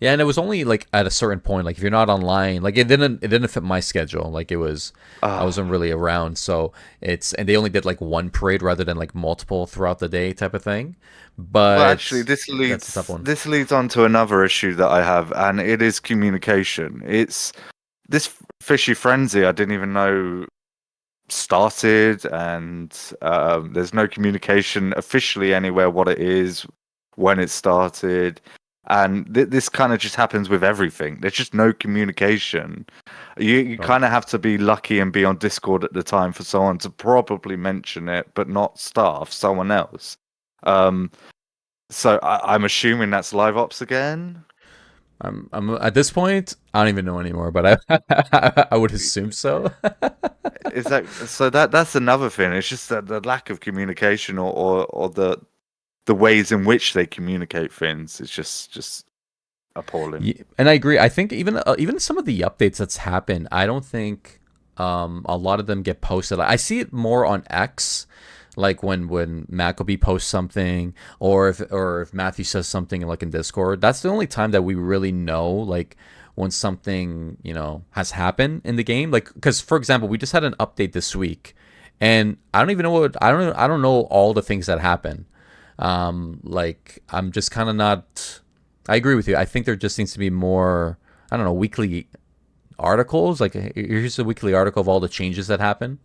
Yeah, and it was only like at a certain point. Like if you're not online, like it didn't fit my schedule. Like it was, I Ah, wasn't really around. So and they only did like one parade rather than like multiple throughout the day type of thing. well, actually, But that's a tough one. this leads on to another issue that I have, and it is communication. It's this fishy frenzy. I didn't even know started, and there's no communication officially anywhere what it is, when it started, and this kind of just happens with everything. There's just no communication. You Oh, kind of have to be lucky and be on Discord at the time for someone to probably mention it, but not staff, someone else. Um, so I'm assuming that's live ops again. I'm at this point. I don't even know anymore, but I would assume so. Is that so? That's another thing. It's just that the lack of communication, or the ways in which they communicate things is just appalling. Yeah, and I agree. I think even some of the updates that's happened, I don't think a lot of them get posted. I see it more on X, like when Maccabee posts something, or if Matthew says something like in Discord. That's the only time that we really know like when something has happened in the game. Like because for example, we just had an update this week, and I don't even know I don't know all the things that happen. Like I'm just kind of not. I agree with you. I think there just needs to be more. I don't know, weekly articles. Like here's a weekly article of all the changes that happen.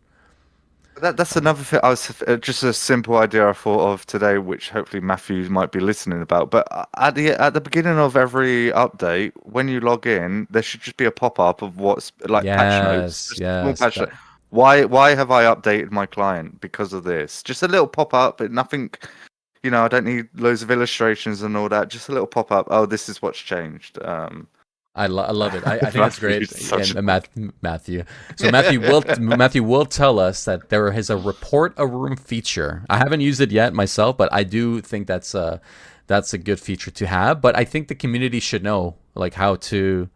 That's another thing. I was just a simple idea I thought of today, which hopefully Matthew might be listening about. But at the beginning of every update, when you log in, there should just be a pop up of what's like patch notes, Yes, just a small yes. patch note. Why have I updated my client because of this? Just a little pop up, but nothing. I don't need loads of illustrations and all that. Just a little pop up. Oh, this is what's changed. I love it. I think that's great. Matthew's such And a Matthew. So Matthew will tell us that there is a report a room feature. I haven't used it yet myself, but I do think that's a good feature to have. But I think the community should know like how to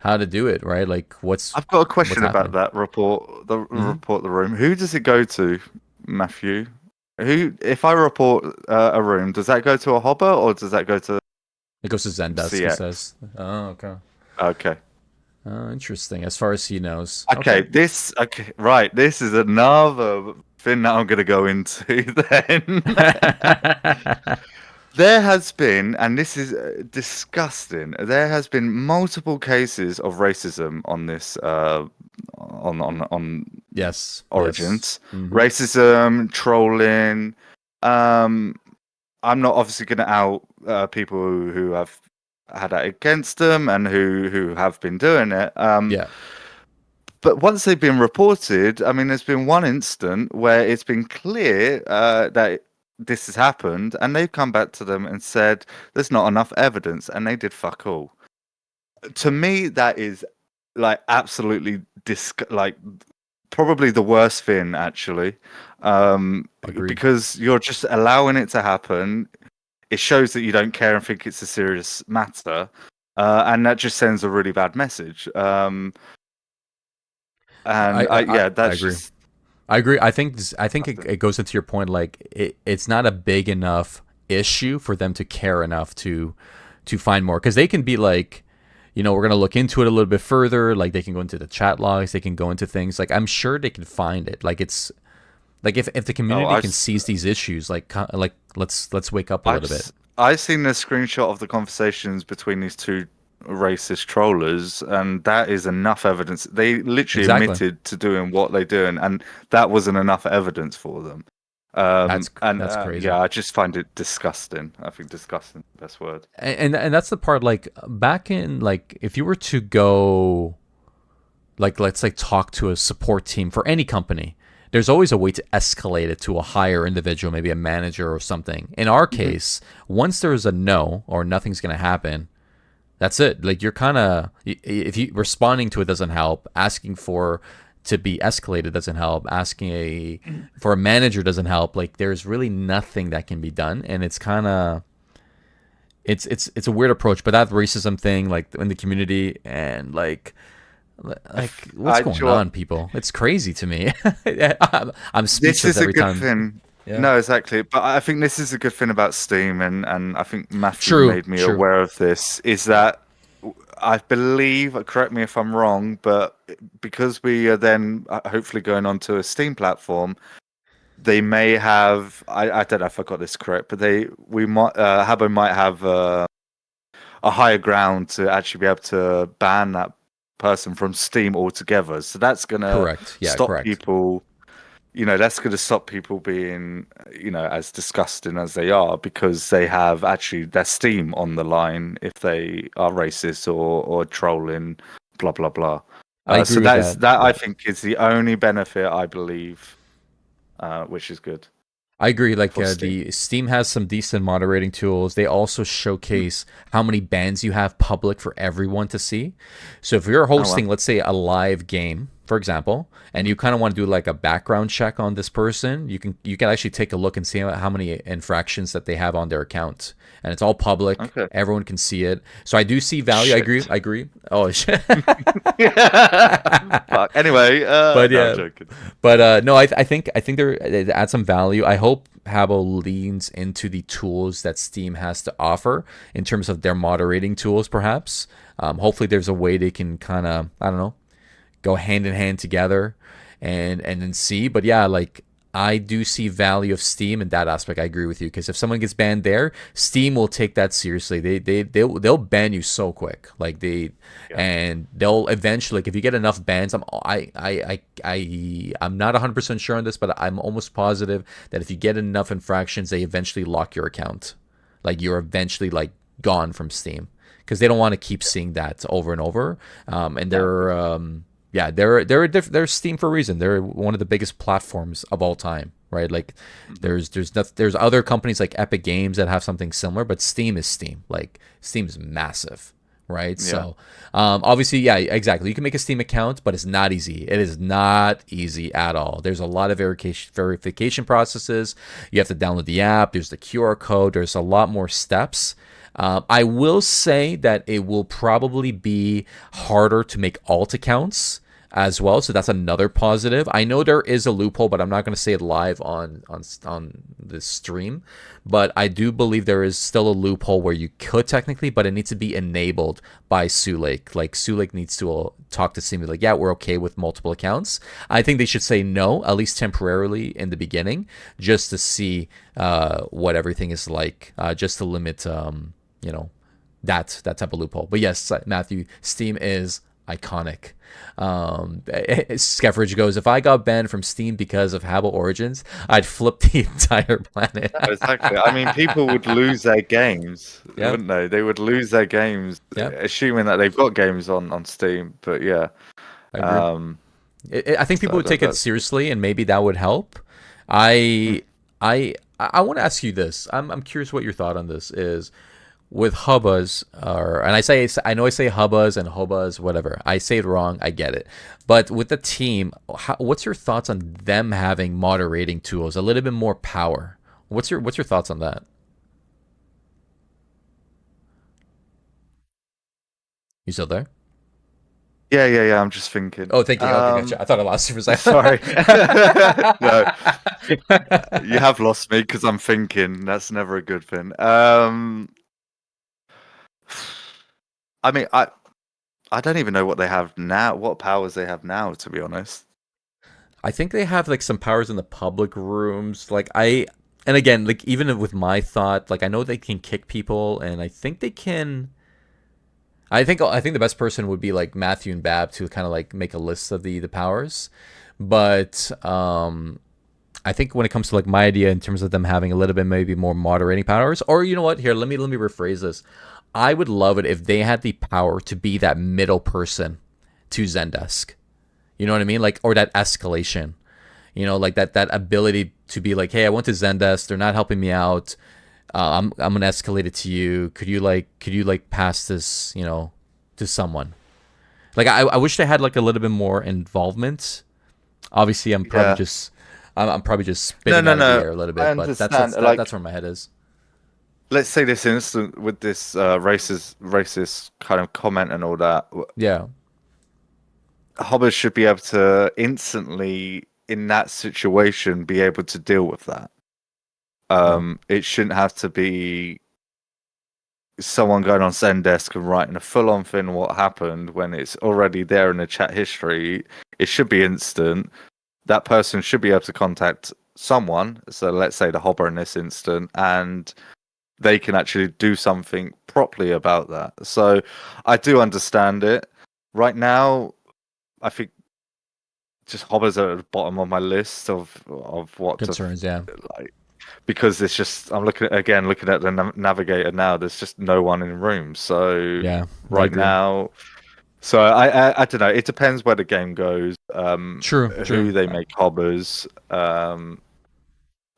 do it, right? Like I've got a what's question about happening. that report. The Hmm. report the room. Who does it go to, Matthew? Who, if I report a room, does that go to a hobber or does that go to It goes to Zendesk. He CX? says. Oh, okay. Okay. Oh, interesting. As far as he knows. Okay. Okay. Okay. Right. This is another. thing that I'm going to go into then. There has been, and this is disgusting. There has been multiple cases of racism on this, on Yes. Yes. Origins. Hmm. Racism, trolling. Um, I'm not obviously going to out people who have had that against them and who have been doing it. Yeah. But once they've been reported, I mean, there's been one instant where it's been clear that this has happened, and they've come back to them and said there's not enough evidence, and they did fuck all. To me, that is like absolutely like probably the worst thing, actually, Agreed. because you're just allowing it to happen. It shows that you don't care and think it's a serious matter, and that just sends a really bad message. And yeah, I that's agree. just I agree. I think that's it. it goes into your point. Like it's not a big enough issue for them to care enough to find more, because they can be like, we're gonna look into it a little bit further. Like they can go into the chat logs, they can go into things. Like I'm sure they can find it. Like it's like if the Oh, community can seize these issues, like let's wake up a little bit. I've seen the screenshot of the conversations between these two racist trollers, and that is enough evidence. They literally Exactly. admitted to doing what they're doing, and that wasn't enough evidence for them. And That's crazy. yeah, I just find it disgusting. I think disgusting, is the best word. And that's the part. Like back in, like, if you were to go, like, let's like talk to a support team for any company, there's always a way to escalate it to a higher individual, maybe a manager or something. In our Hmm. case, once there's a no or nothing's going to happen, that's it. Like you're kind of, if you responding to it doesn't help, asking for to be escalated doesn't help, asking for a manager doesn't help. Like there's really nothing that can be done, and it's kind of, it's a weird approach. But that racism thing, like in the community, and like what's I, going sure. on, people? It's crazy to me. I'm This speechless is a every good time. thing. Yeah. No, exactly. But I think this is a good thing about Steam, and I think Matthew True. made me True. aware of this, is Yeah. that I believe, correct me if I'm wrong, but because we are then hopefully going on to a Steam platform, they may have, I don't know if I got this correct, but we might, Habbo might have a higher ground to actually be able to ban that person from Steam altogether. So that's going to Correct. Yeah. stop Correct. people, that's going to stop people being, as disgusting as they are, because they have actually their Steam on the line if they are racist or trolling, blah blah blah. I So agree with that. that I Yeah. think is the only benefit, I believe, which is good I agree. Like for Steam. the Steam has some decent moderating tools. They also Mm. showcase how many bans you have public for everyone to see. So if you're Oh well. hosting, let's say, a live game, for example, and you kind of want to do like a background check on this person, you can actually take a look and see how many infractions that they have on their account, and it's all public. Okay. Everyone can see it. So I do see value. I agree. Shit. I agree. Oh shit. Fuck. Anyway, But no, I'm yeah, joking. but no, I think it adds some value. I hope Habbo leans into the tools that Steam has to offer in terms of their moderating tools, perhaps. Hopefully, there's a way they can kind of, I don't know, go hand in hand together and then see. But yeah, like I do see value of Steam in that aspect. I agree with you, because if someone gets banned there, Steam will take that seriously. They'll ban you so quick. Like Yeah. and they'll eventually, like if you get enough bans, I'm not 100% sure on this, but I'm almost positive that if you get enough infractions, they eventually lock your account. Like you're eventually like gone from Steam, because they don't want to keep seeing that over and over. And No. yeah, they're Steam for a reason. They're one of the biggest platforms of all time, right? Like Mhm. there's other companies like Epic Games that have something similar, but Steam is Steam. Like Steam is massive, right? Yeah. So obviously, yeah, exactly. You can make a Steam account, but it's not easy. It is not easy at all. There's a lot of verification processes. You have to download the app. There's the QR code. There's a lot more steps. I will say that it will probably be harder to make alt accounts as well. So that's another positive. I know there is a loophole, but I'm not going to say it live on the stream. But I do believe there is still a loophole where you could technically, but it needs to be enabled by Sulake. Like Sulake needs to talk to Steam, like, yeah, we're okay with multiple accounts. I think they should say no, at least temporarily in the beginning, just to see what everything is like, just to limit, you know, that type of loophole. But yes, Matthew, Steam is iconic. Skeffridge goes, if I got banned from Steam because of Habbo Origins, I'd flip the entire planet. No, exactly. I mean, people would lose their games, Yeah, wouldn't they? They would lose their games, yeah, assuming that they've got games on Steam. But yeah, I agree. um, I think people so would take it that's seriously, and maybe that would help. I want to ask you this. I'm curious what your thought on this is with hubbas, or and I know I say hubbas and hubbas, whatever. I say it wrong. I get it. But with the team, what's your thoughts on them having moderating tools, a little bit more power? What's your thoughts on that? You still there? yeah. I'm just thinking. Oh, thank you. Okay, gotcha. I thought I lost you for a second. Sorry. No, you have lost me because I'm thinking. That's never a good thing. I mean, I don't even know what they have now, what powers they have now, to be honest. I think they have like some powers in the public rooms. And again, like even with my thought, like I know they can kick people, and I think they can. I think the best person would be like Matthew and Bab to kind of like make a list of the powers, but I think when it comes to like my idea in terms of them having a little bit maybe more moderating powers, or you know what? Here, let me rephrase this. I would love it if they had the power to be that middle person to Zendesk. You know what I mean? Like, or that escalation. You know, like that ability to be like, hey, I went to Zendesk. They're not helping me out. I'm gonna escalate it to you. Could you pass this, to someone? Like I wish they had like a little bit more involvement. Obviously, Yeah. I'm probably just No, spitting no, out of the no. air a little I bit, but understand. Like, that's where my head is. let's say this instant with this racist kind of comment and all that. Yeah. Hobbes should be able to instantly, in that situation, be able to deal with that. Yeah. It shouldn't have to be someone going on Zendesk and writing a full-on thing what happened when it's already there in the chat history. It should be instant. That person should be able to contact someone. So let's say the Hobber in this instant, and they can actually do something properly about that. So I do understand it. Right now, I think just Hobbers are at the bottom of my list of what to Concerns. Yeah. like, because it's just I'm looking at the navigator now. There's just no one in the room. So Yeah. I right agree. now, so I don't know. It depends where the game goes. True. Who True. they make Hobbers.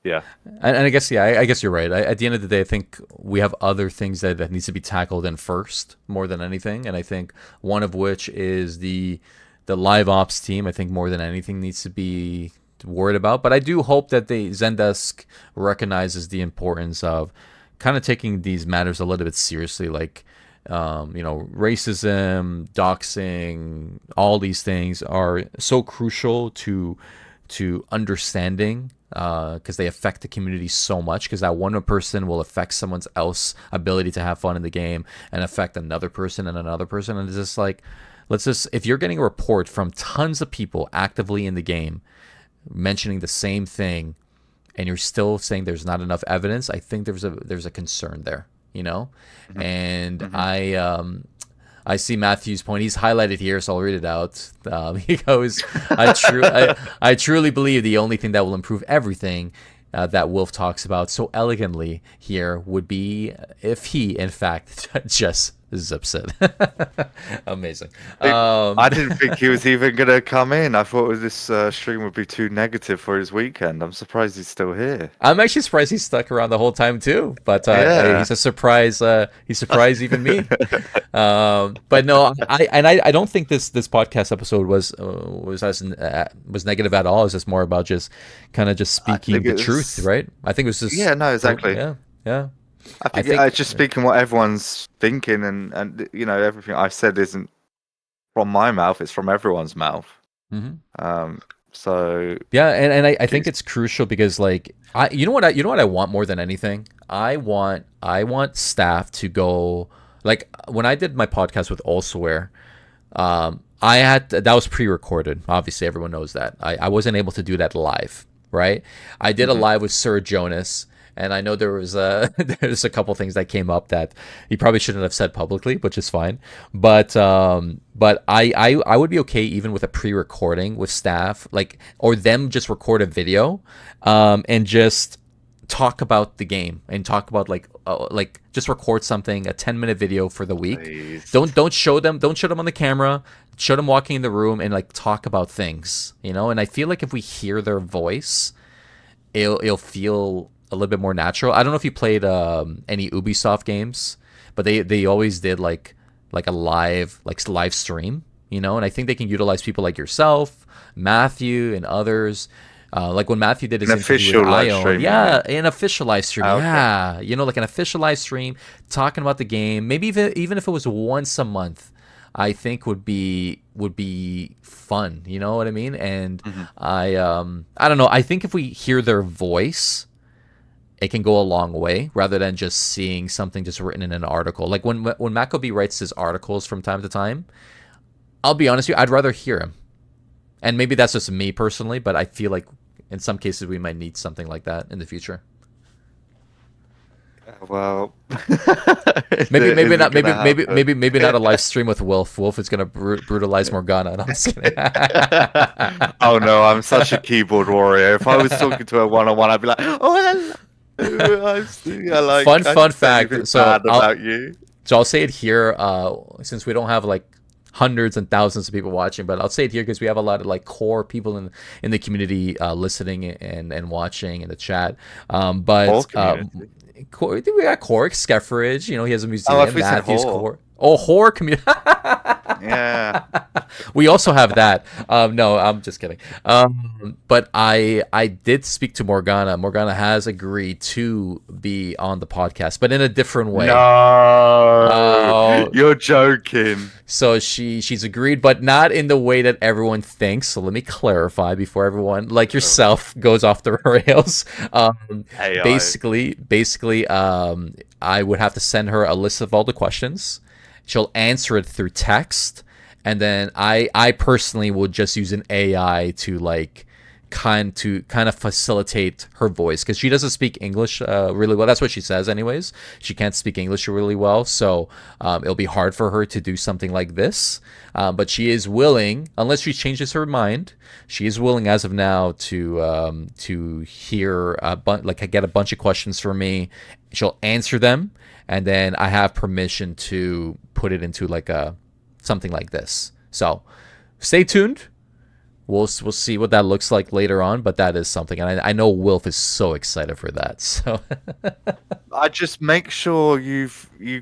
Yeah. And I guess, yeah, I guess you're right. At the end of the day, I think we have other things that needs to be tackled in first more than anything. And I think one of which is the live ops team. I think more than anything needs to be worried about. But I do hope that the Zendesk recognizes the importance of kind of taking these matters a little bit seriously, like racism, doxing, all these things are so crucial to understanding, because they affect the community so much, because that one person will affect someone else's ability to have fun in the game and affect another person and another person. And it's just like, if you're getting a report from tons of people actively in the game mentioning the same thing, and you're still saying there's not enough evidence, I think there's a concern there, Hmm. and Hmm. I see Matthew's point. He's highlighted here, so I'll read it out. He goes, I truly believe the only thing that will improve everything that Wilf talks about so elegantly here would be if he, in fact, just zips it. Amazing. I didn't think he was even going to come in. I thought this stream would be too negative for his weekend. I'm surprised he's still here. I'm actually surprised he stuck around the whole time too. But Yeah. he's a surprise. He surprised even me. But no, I don't think this podcast episode was negative at all. It's just more about just kind of just I speaking think the it truth, was. right? I think it was just Yeah, no, exactly. yeah, yeah. I I think think it's just speaking what everyone's thinking, and everything I've said isn't from my mouth; it's from everyone's mouth. Hmm. So Yeah, and I think keeps it's crucial because like you know what I want more than anything? I want staff to go like when I did my podcast with Allsware, I had that was pre-recorded. Obviously, everyone knows that. I wasn't able to do that live, right? I did a Mhm. live with Sir Jonas, and I know there was there's a couple things that came up that he probably shouldn't have said publicly, which is fine. But I would be okay even with a pre-recording with staff, like or them just record a video, and just talk about the game and talk about like just record something, a 10-minute video for the week. Please. Don't show them on the camera. Show them walking in the room and like talk about things, and I feel like if we hear their voice, it'll feel a little bit more natural. I don't know if you played any Ubisoft games, but they always did like a live stream, and I think they can utilize people like yourself, Matthew, and others. Like when Matthew did his An interview with official live Ion, stream, you yeah, mean? an official live stream, Okay. yeah, like an official live stream talking about the game. Maybe even if it was once a month, I think would be fun. You know what I mean? And Mhm. I don't know. I think if we hear their voice, it can go a long way rather than just seeing something just written in an article. Like when Maccabee writes his articles from time to time, I'll be honest with you, I'd rather hear him. And maybe that's just me personally, but I feel like in some cases we might need something like that in the future. Well, Maybe maybe is it not maybe gonna maybe happen? maybe maybe not a live stream with Wilf. Wolf is gonna brutalize Morgana. No, I'm just kidding. Oh no, I'm such a keyboard warrior. If I was talking to her one on one, I'd be like, "Oh, hello. Fun I fun didn't say fact. anything bad about you." So I'll say it here, since we don't have like hundreds and thousands of people watching, but I'll say it here because we have a lot of like core people in the community listening and watching in the chat. Whole But community. we got Cork Skeffridge. He has a Oh, I thought museum. you said Matthew's whole. Core. Oh, horror community. Yeah. We also have that. No, I'm just kidding. But I did speak to Morgana. Morgana has agreed to be on the podcast, but in a different way. No, Uh, you're joking. so she's agreed, but not in the way that everyone thinks. So let me clarify before everyone, like Oh, yourself, goes off the rails. AI. Basically, I would have to send her a list of all the questions. She'll answer it through text, and then I personally would just use an AI to like kind of facilitate her voice because she doesn't speak English really well. That's what she says, anyways. She can't speak English really well, so it'll be hard for her to do something like this. But she is willing, unless she changes her mind. She is willing as of now to hear like get a bunch of questions from me. She'll answer them, and then I have permission to put it into like a something like this. So stay tuned. We'll see what that looks like later on, but that is something, and I know Wilf is so excited for that. So I just make sure you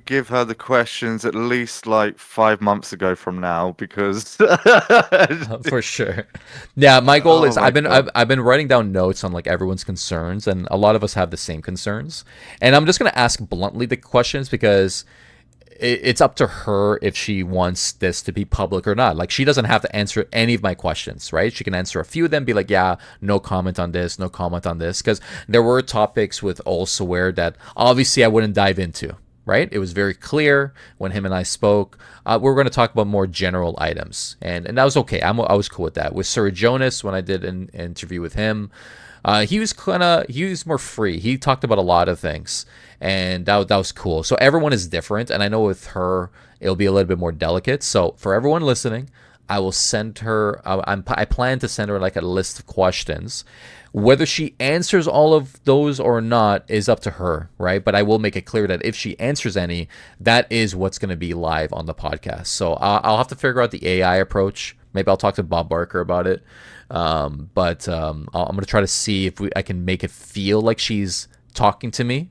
give her the questions at least like 5 months ago from now because for sure, yeah. My goal oh is my god. I've been writing down notes on like everyone's concerns, and a lot of us have the same concerns. And I'm just gonna ask bluntly the questions because it's up to her if she wants this to be public or not. Like she doesn't have to answer any of my questions, right? She can answer a few of them, be like, yeah, no comment on this, no comment on this, because there were topics with Elsewhere that obviously I wouldn't dive into. Right? It was very clear when him and I spoke. We were going to talk about more general items, and that was okay. I was cool with that. With Sir Jonas, when I did an interview with him, he was more free. He talked about a lot of things, and that was cool. So everyone is different, and I know with her it'll be a little bit more delicate. So for everyone listening, I will send her. I plan to send her like a list of questions. Whether she answers all of those or not is up to her, right? But I will make it clear that if she answers any, that is what's going to be live on the podcast. So I'll have to figure out the AI approach. Maybe I'll talk to Bob Barker about it. But I'm going to try to see if I can make it feel like she's talking to me.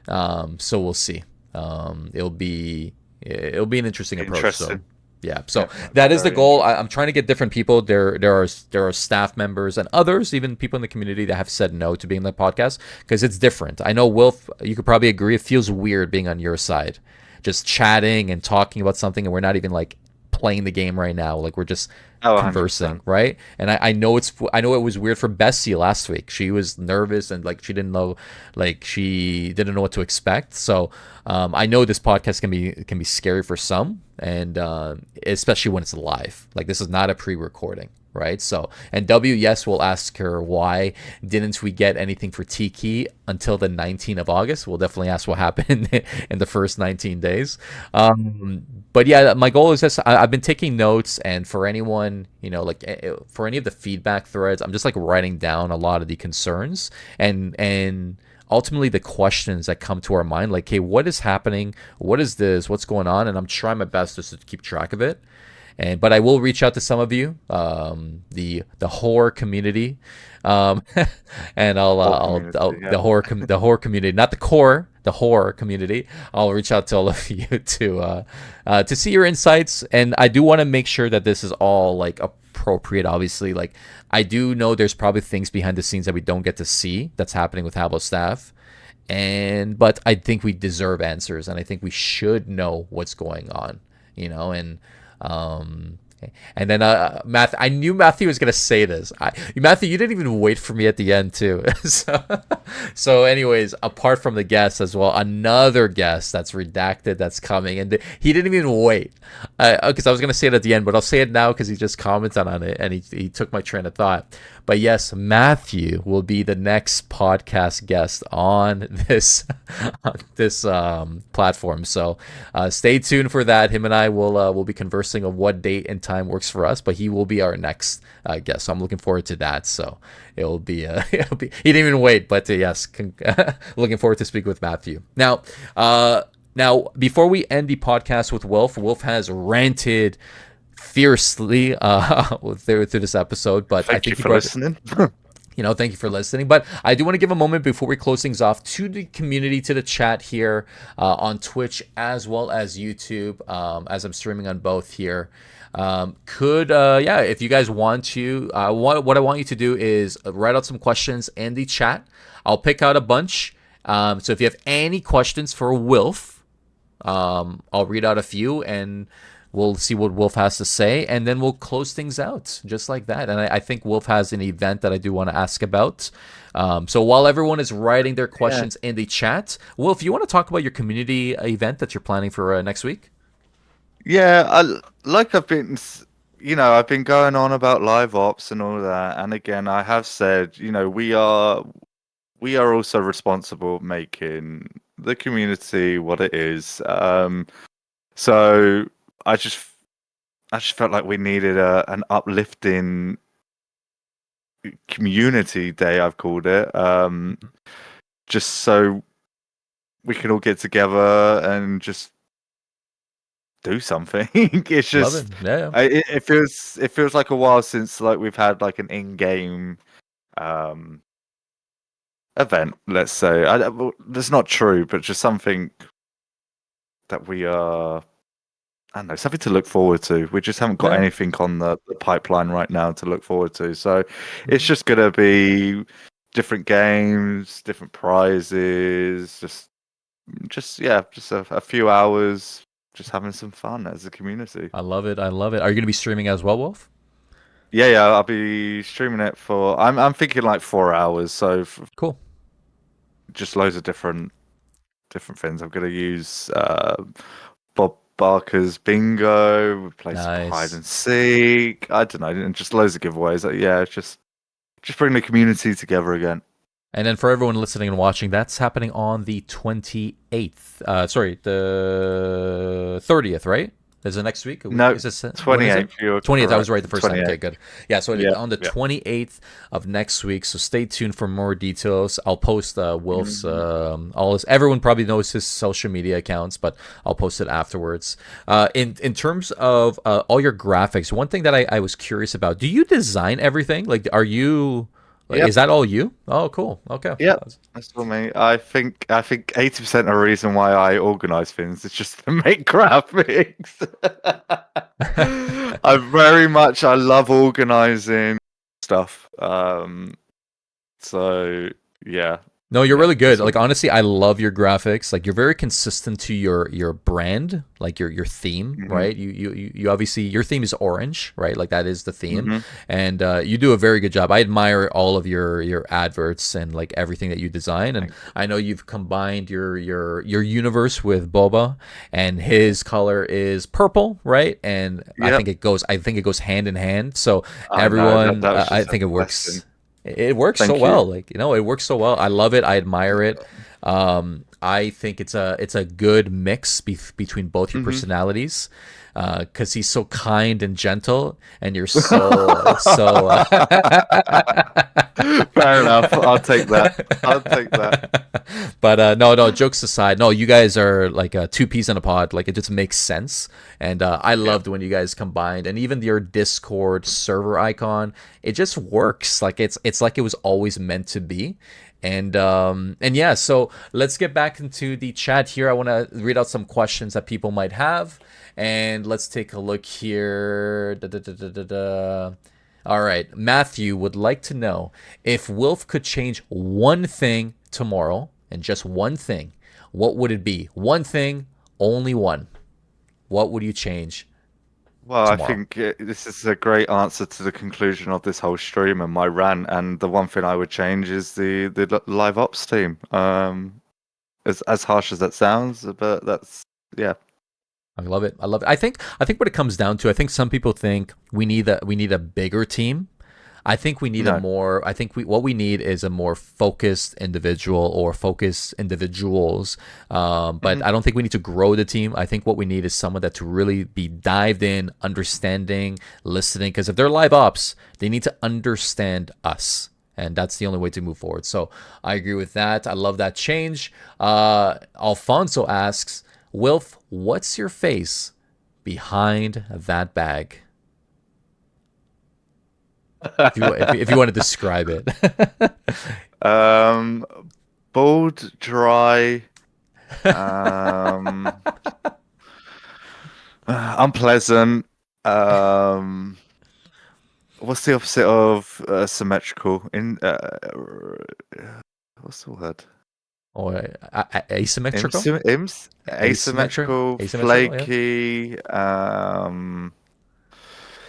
So we'll see. It'll be an interesting approach. So Interesting. yeah. So Yeah, that is the very goal. interesting. I'm trying to get different people. There are staff members and others, even people in the community that have said no to being on the podcast because it's different. I know Wilf, you could probably agree. It feels weird being on your side, just chatting and talking about something, and we're not even like playing the game right now. Like we're just Oh, conversing, 100%. right? And I know it was weird for Bessie last week. She was nervous and like she didn't know, like she didn't know what to expect. So I know this podcast can be scary for some, and especially when it's live. Like this is not a pre-recording, right? So, and yes will ask her why didn't we get anything for Tiki until the 19th of August. We'll definitely ask what happened in the first 19 days. But yeah, my goal is this. I've been taking notes, and for anyone, like for any of the feedback threads, I'm just like writing down a lot of the concerns and ultimately the questions that come to our mind, like, hey, what is happening? What is this? What's going on? And I'm trying my best just to keep track of it. But I will reach out to some of you, the horror community, um, and Whole community, yeah. the horror community, not the core, the horror community. I'll reach out to all of you to see your insights, and I do want to make sure that this is all like appropriate. Obviously, like I do know there's probably things behind the scenes that we don't get to see that's happening with Habbo staff. But I think we deserve answers, and I think we should know what's going on, and um, and then Matthew, I knew Matthew was gonna say this. Matthew, you didn't even wait for me at the end too. So, anyways, apart from the guest as well, another guest that's redacted that's coming, and he didn't even wait. Because I was gonna say it at the end, but I'll say it now because he just commented on it and he took my train of thought. But yes, Matthew will be the next podcast guest on this platform. So stay tuned for that. Him and I will be conversing of what date and time works for us. But he will be our next guest. So I'm looking forward to that. So it'll be he didn't even wait. But yes, looking forward to speak with Matthew. Now, before we end the podcast with Wilf has ranted fiercely through this episode, but Thank I think you for listening. thank you for listening. But I do want to give a moment before we close things off to the community, to the chat here on Twitch as well as YouTube, as I'm streaming on both here. If you guys want to, what I want you to do is write out some questions in the chat. I'll pick out a bunch. So if you have any questions for Wilf, I'll read out a few and we'll see what Wilf has to say, and then we'll close things out just like that. And I think Wilf has an event that I do want to ask about. So while everyone is writing their questions in the chat, Wilf, you want to talk about your community event that you're planning for next week? Yeah, I've been, I've been going on about live ops and all of that, and again, I have said, we are also responsible making the community what it is. So I just felt like we needed an uplifting community day, I've called it, just so we can all get together and just do something. It's just Love it. it feels like a while since like we've had like an in-game event, let's say. That's not true, but just something that we are, I don't know, something to look forward to. We just haven't got anything on the pipeline right now to look forward to. So it's just going to be different games, different prizes, just a few hours, just having some fun as a community. I love it. Are you going to be streaming as well, Wolf? Yeah, I'll be streaming it for, I'm thinking like 4 hours. So cool. Just loads of different things. I'm going to use Bob Barker's bingo. We play some hide and seek. I don't know, and just loads of giveaways. Yeah, just bring the community together again. And then for everyone listening and watching, that's happening on the 28th. The 30th, right? Is it next week? No, is this 28th. 28th, I was right the first 28th. time. Okay, good. Yeah, so on the 28th of next week. So stay tuned for more details. I'll post Wilf's, everyone probably knows his social media accounts, but I'll post it afterwards. In terms of all your graphics, one thing that I was curious about, do you design everything? Like, are you... Yep. Is that all you? Oh, cool. Okay. Yeah, that's all me. I think 80% of the reason why I organize things is just to make graphics. I love organizing stuff. So yeah, No, you're Yeah, really good. that's Like all. honestly, I love your graphics. Like you're very consistent to your brand, like your theme, Hmm. right? You obviously your theme is orange, right? Like that is the theme, Hmm. and you do a very good job. I admire all of your adverts and like everything that you design. And Thank you. I know you've combined your universe with Boba, and his color is purple, right? And Yep. I think it goes hand in hand. So I know everyone, that was I just a think it blessing. works. It works so Thank you. well. Like it works so well. I love it. I admire it. I think it's a good mix between both your Hmm. personalities, because he's so kind and gentle, and you're so. Fair enough. I'll take that. I'll take that. But no, no. Jokes aside, no. You guys are like two peas in a pod. Like it just makes sense, and I Yeah. loved when you guys combined, and even your Discord server icon. It just works. Like it's like it was always meant to be. And yeah, so let's get back into the chat here. I want to read out some questions that people might have, and let's take a look here. Da, da, da, da, da, da. All right, Matthew would like to know if Wilf could change one thing tomorrow, and just one thing, what would it be? One thing, only one. What would you change Well, I tomorrow? think this is a great answer to the conclusion of this whole stream and my rant. And the one thing I would change is the live ops team. As harsh as that sounds, but that's yeah. I love it. I love it. I think what it comes down to, I think some people think we need a bigger team. I think we need a No. more. I think what we need is a more focused individual or focused individuals. But Hmm. I don't think we need to grow the team. I think what we need is someone that to really be dived in, understanding, listening. Because if they're live ops, they need to understand us. And that's the only way to move forward. So I agree with that. I love that change. Alfonso asks, Wilf, what's your face behind that bag? If you want to describe it. um, Bold, dry, um, unpleasant. Um, what's the opposite of symmetrical? What's the word? Or asymmetrical? Asymmetrical, Asymmetrical, yeah. flaky,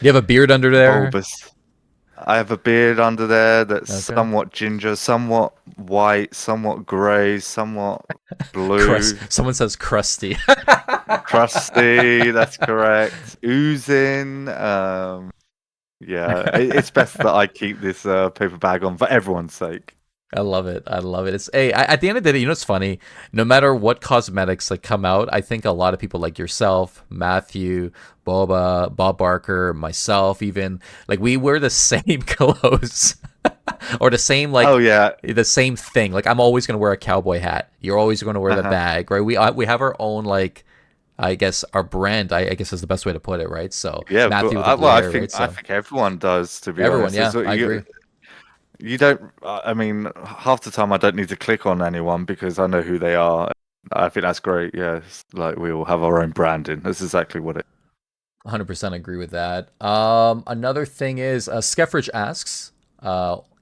You have a beard under there. bulbous. I have a beard under there that's Okay. somewhat ginger, somewhat white, somewhat grey, somewhat Crust. blue, Someone says crusty. crusty. That's correct. Oozing. Yeah, it's best that I keep this paper bag on for everyone's sake. I love it. I love it. It's at the end of the day, it's funny. No matter what cosmetics like come out, I think a lot of people like yourself, Matthew, Bob Barker, myself, even like we wear the same clothes or the same Oh like yeah. the same thing. Like I'm always gonna wear a cowboy hat. You're always gonna wear the Uh-huh. bag, right? We have our own like. I guess our brand, I guess is the best way to put it, right? So Yeah, but Matthew with the blue well, hair, right? I So think everyone does, to be everyone, honest. yeah, It's what I agree. you don't. I mean, half the time I don't need to click on anyone because I know who they are. I think that's great. Yeah, it's like we all have our own branding. That's exactly what it. 100% agree with that. Another thing is, Skeffridge asks,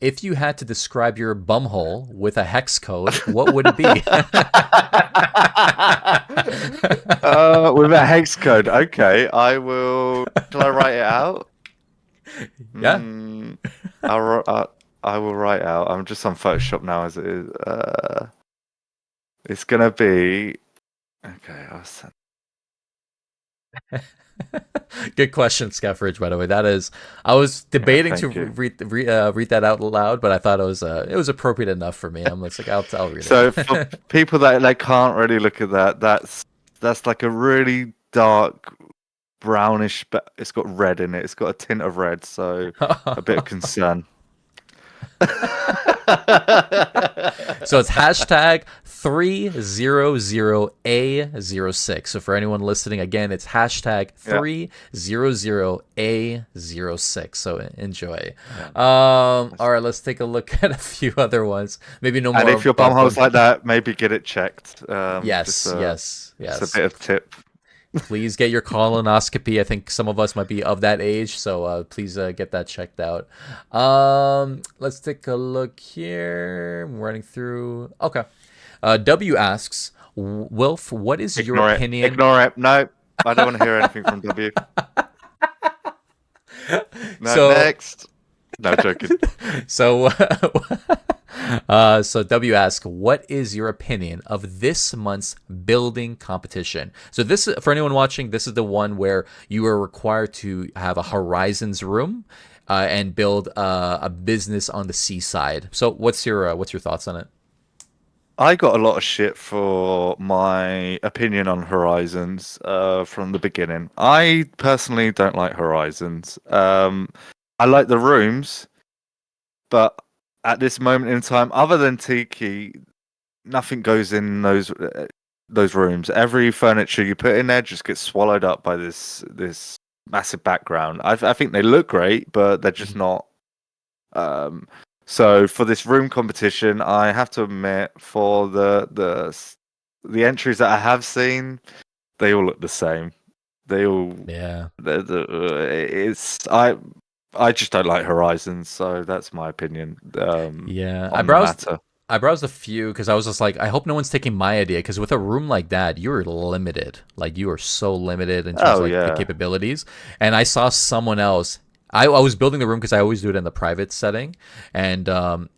if you had to describe your bumhole with a hex code, what would it be? With a hex code. Okay, I will. Shall I write it out? Yeah. Mm, I will write out. I'm just on Photoshop now as it is. It's gonna be. Okay, I'll send. Good question, Skeffridge. By the way, that is. I was Yeah, debating to thank you. read that out loud, but I thought it was appropriate enough for me. I'm just like, I'll read So for it. people that like can't really look at that, that's like a really dark brownish, but it's got red in it. It's got a tint of red, so a bit of concern. So it's hashtag 300A06. So for anyone listening, again, it's hashtag Yeah, 300A06. So enjoy. yeah. All right, let's take a look at a few other ones. Maybe no And more if your bum hole's like that, maybe get it checked. Yes, yes, Just a yes. bit of tip. please get your colonoscopy. I think some of us might be of that age, so please get that checked out. Let's take a look here. I'm running through. Okay. W asks, Wilf, what is your Ignore it. opinion? Ignore it. No, I don't want to hear anything from W. No, So, next. No, joking. so, so W asks, what is your opinion of this month's building competition? So this, for anyone watching, this is the one where you are required to have a Horizons room and build a business on the seaside. So what's your thoughts on it? I got a lot of shit for my opinion on Horizons from the beginning. I personally don't like Horizons. I like the rooms, but at this moment in time, other than Tiki, nothing goes in those rooms. Every furniture you put in there just gets swallowed up by this massive background. I think they look great, but they're just not. Um, so for this room competition, I have to admit, for the entries that I have seen, they all look the same. They all Yeah. it's I just don't like Horizons, so that's my opinion Yeah, on the matter. I browsed a few because I was just like, I hope no one's taking my idea because with a room like that, you're limited. Like you are so limited in terms of Oh like the yeah. capabilities. And I saw someone else. I was building the room because I always do it in the private setting, and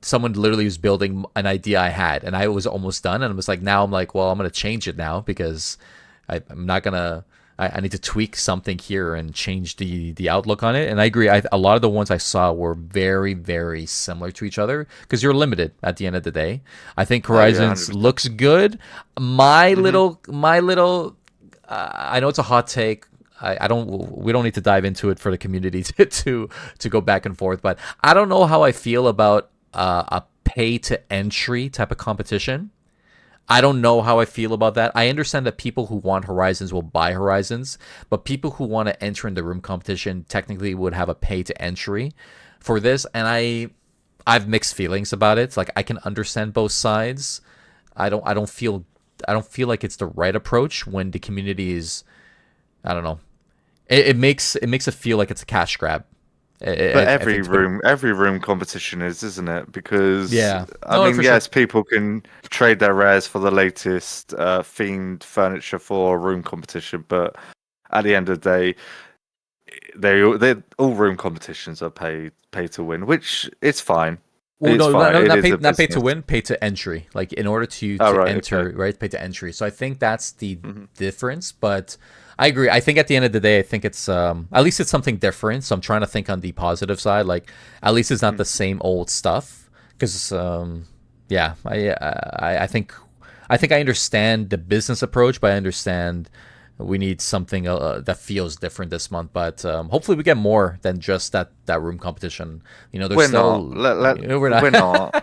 someone literally was building an idea I had, and I was almost done, and I was like, now I'm like, well, I'm gonna change it now because I'm not gonna. I need to tweak something here and change the outlook on it. And I agree. A lot of the ones I saw were very very similar to each other because you're limited at the end of the day. I think Oh yeah, Horizons 100%. looks good. My little. I know it's a hot take. I don't. We don't need to dive into it for the community to go back and forth. But I don't know how I feel about a pay to entry type of competition. I don't know how I feel about that. I understand that people who want Horizons will buy Horizons, but people who want to enter in the room competition technically would have a pay to entry for this, and I've mixed feelings about it. It's like I can understand both sides. I don't feel like it's the right approach when the community is, I don't know. It makes it feel like it's a cash grab. But I think it's been, every room competition is, isn't it? Because yeah. I No, mean, for sure. yes, people can trade their rares for the latest themed furniture for a room competition, but at the end of the day, they all room competitions are pay to win, which it's fine. Well, It's no, fine. It is a not pay to business. win, pay to entry. Like in order Oh to right, okay. enter, right? Pay to entry. So I think that's the Hmm. difference. But I agree. I think at the end of the day, I think it's at least it's something different. So I'm trying to think on the positive side. Like at least it's not the same old stuff. Because yeah, I think I understand the business approach, but I understand we need something that feels different this month. But hopefully we get more than just that room competition. You know, there's We're not. still we're not. We're not.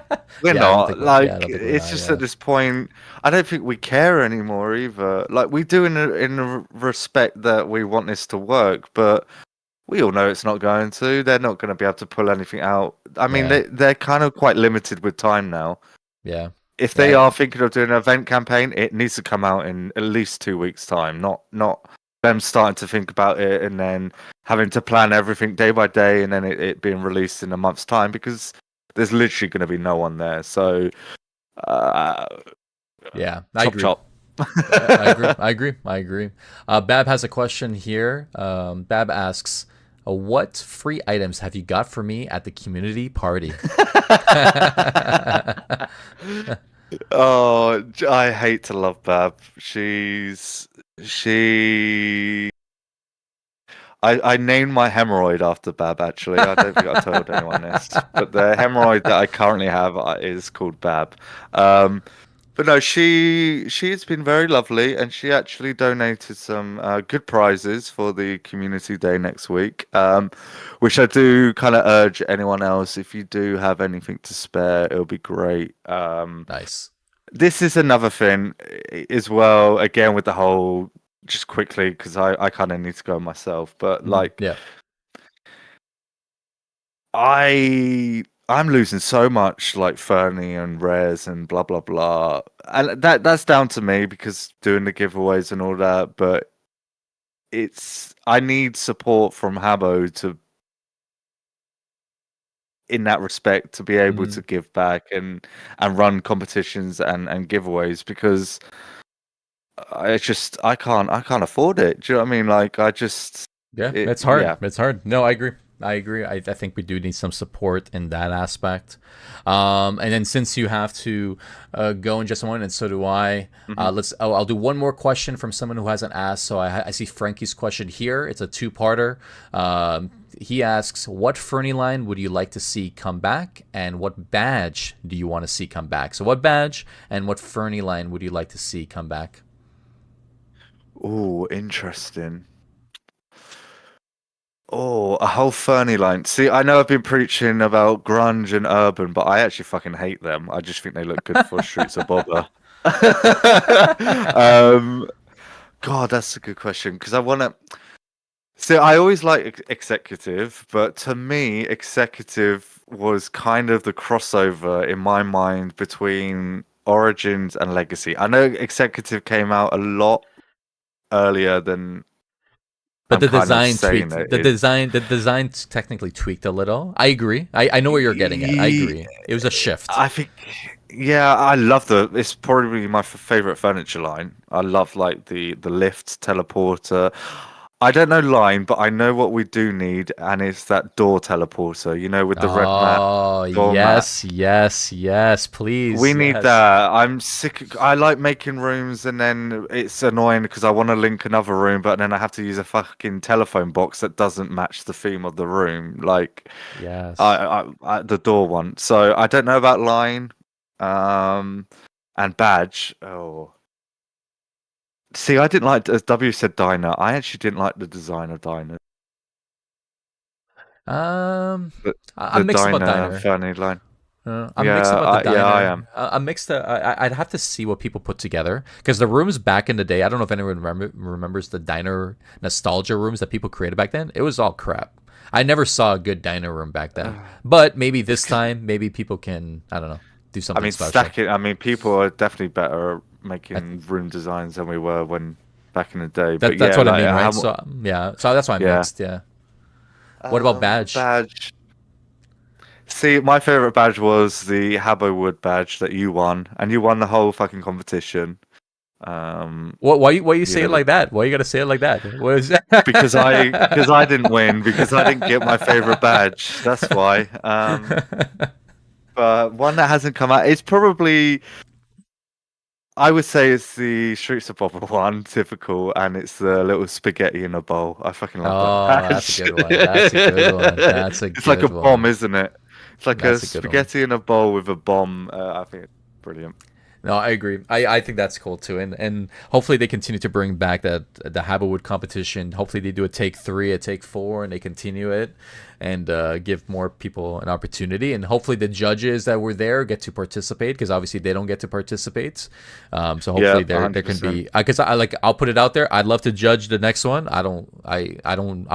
We're Yeah, I don't think not. we're. Yeah, I Like don't think we're it's not. just at Yeah, this point, I don't think we care anymore either. Like we do in a respect that we want this to work, but we all know it's not going to. They're not going to be able to pull anything out. I mean, yeah, they're kind of quite limited with time now. yeah, If they yeah, are thinking of doing an event campaign, it needs to come out in at least 2 weeks' time. Not them starting to think about it and then having to plan everything day by day and then it being released in a month's time because there's literally going to be no one there. So, uh, yeah. I chop agree. chop. I agree. I agree. I agree. Bab has a question here. Bab asks, "What free items have you got for me at the community party?" Oh, I hate to love Bab. She. I named my hemorrhoid after Bab. Actually, I don't think I told anyone this, but the hemorrhoid that I currently have is called Bab. Um, but no, she has been very lovely, and she actually donated some good prizes for the community day next week. Which I do kind of urge anyone else if you do have anything to spare, it'll be great. Nice. This is another thing as well, again with the whole just quickly because I kind of need to go myself, but like Yeah. I'm losing so much like Fernie and Rares and blah blah blah. And that's down to me because doing the giveaways and all that, but it's I need support from Habbo to in that respect to be able Mm, to give back and run competitions and giveaways because I can't afford it. Do you know what I mean? Like I just yeah, it it's hard. yeah. It's hard. No, I agree. I agree. I think we do need some support in that aspect. And then since you have to go in just a moment, and so do I. Mhm. I'll do one more question from someone who hasn't asked. So I see Frankie's question here. It's a two-parter. He asks, "What Fernie line would you like to see come back, and what badge do you want to see come back?" So, what badge and what Fernie line would you like to see come back? Oh, interesting. Oh, a whole Fernie line. See, I know I've been preaching about grunge and urban, but I actually fucking hate them. I just think they look good for Streets of Bother. um, God, that's a good question because I want to. See, I always like executive, but to me, executive was kind of the crossover in my mind between Origins and Legacy. I know executive came out a lot earlier than But I'm the kind of design saying tweaked. it is. The design technically tweaked a little. I agree. I know where you're getting at. I Ye- agree. It was a shift. I think, yeah, I love the. It's probably my favorite furniture line. I love like the lift, teleporter. I don't know line, but I know what we do need, and it's that door teleporter. You know, with the red mat, Oh door mat. yes, yes, yes. We Please, need yes. that. I'm sick. I like making rooms, and then it's annoying because I want to link another room, but then I have to use a fucking telephone box that doesn't match the theme of the room. Like, Yes. the door one. So I don't know about line, um, and badge. Oh, see, I didn't like as W said diner. I actually didn't like the design of diner. Um, The I'm the mixed about diner diner. Fernie line. I'm mixed about the Yeah, I diner. am. I'm mixed. I'd have to see what people put together because the rooms back in the day. I don't know if anyone remembers the diner nostalgia rooms that people created back then. It was all crap. I never saw a good diner room back then. But maybe It's this 'cause- time, maybe people can. I don't know, do I something mean, special. stacking. I mean, people are definitely better at I, making room designs than we were when back in the day. But that's yeah, what I like mean, how? right? So yeah, so that's why I'm Yeah. mixed. Yeah. What about badge? Badge. See, my favorite badge was the Habbo Wood badge that you won, and you won the whole fucking competition. Um, What? Why you you say it know, like that? Why you gotta say it like that? What is because I didn't win because I didn't get my favorite badge. That's why. But one that hasn't come out, it's probably I would say it's the Streets of Bobble one, typical, and it's the little spaghetti in a bowl. I fucking love that Oh, that's a badge. good one. That's a good one. That's a It's like a good bomb, one. isn't it? It's like a That's a good one. spaghetti in a bowl with a bomb. I think it's brilliant. No, I agree. I think that's cool too, and hopefully they continue to bring back that the Haberwood competition. Hopefully they do a take three, a take four, and they continue it, and give more people an opportunity. And hopefully the judges that were there get to participate because obviously they don't get to participate. So Yeah, hopefully there can 100%. be because I like I'll put it out there. I'd love to judge the next one. I'm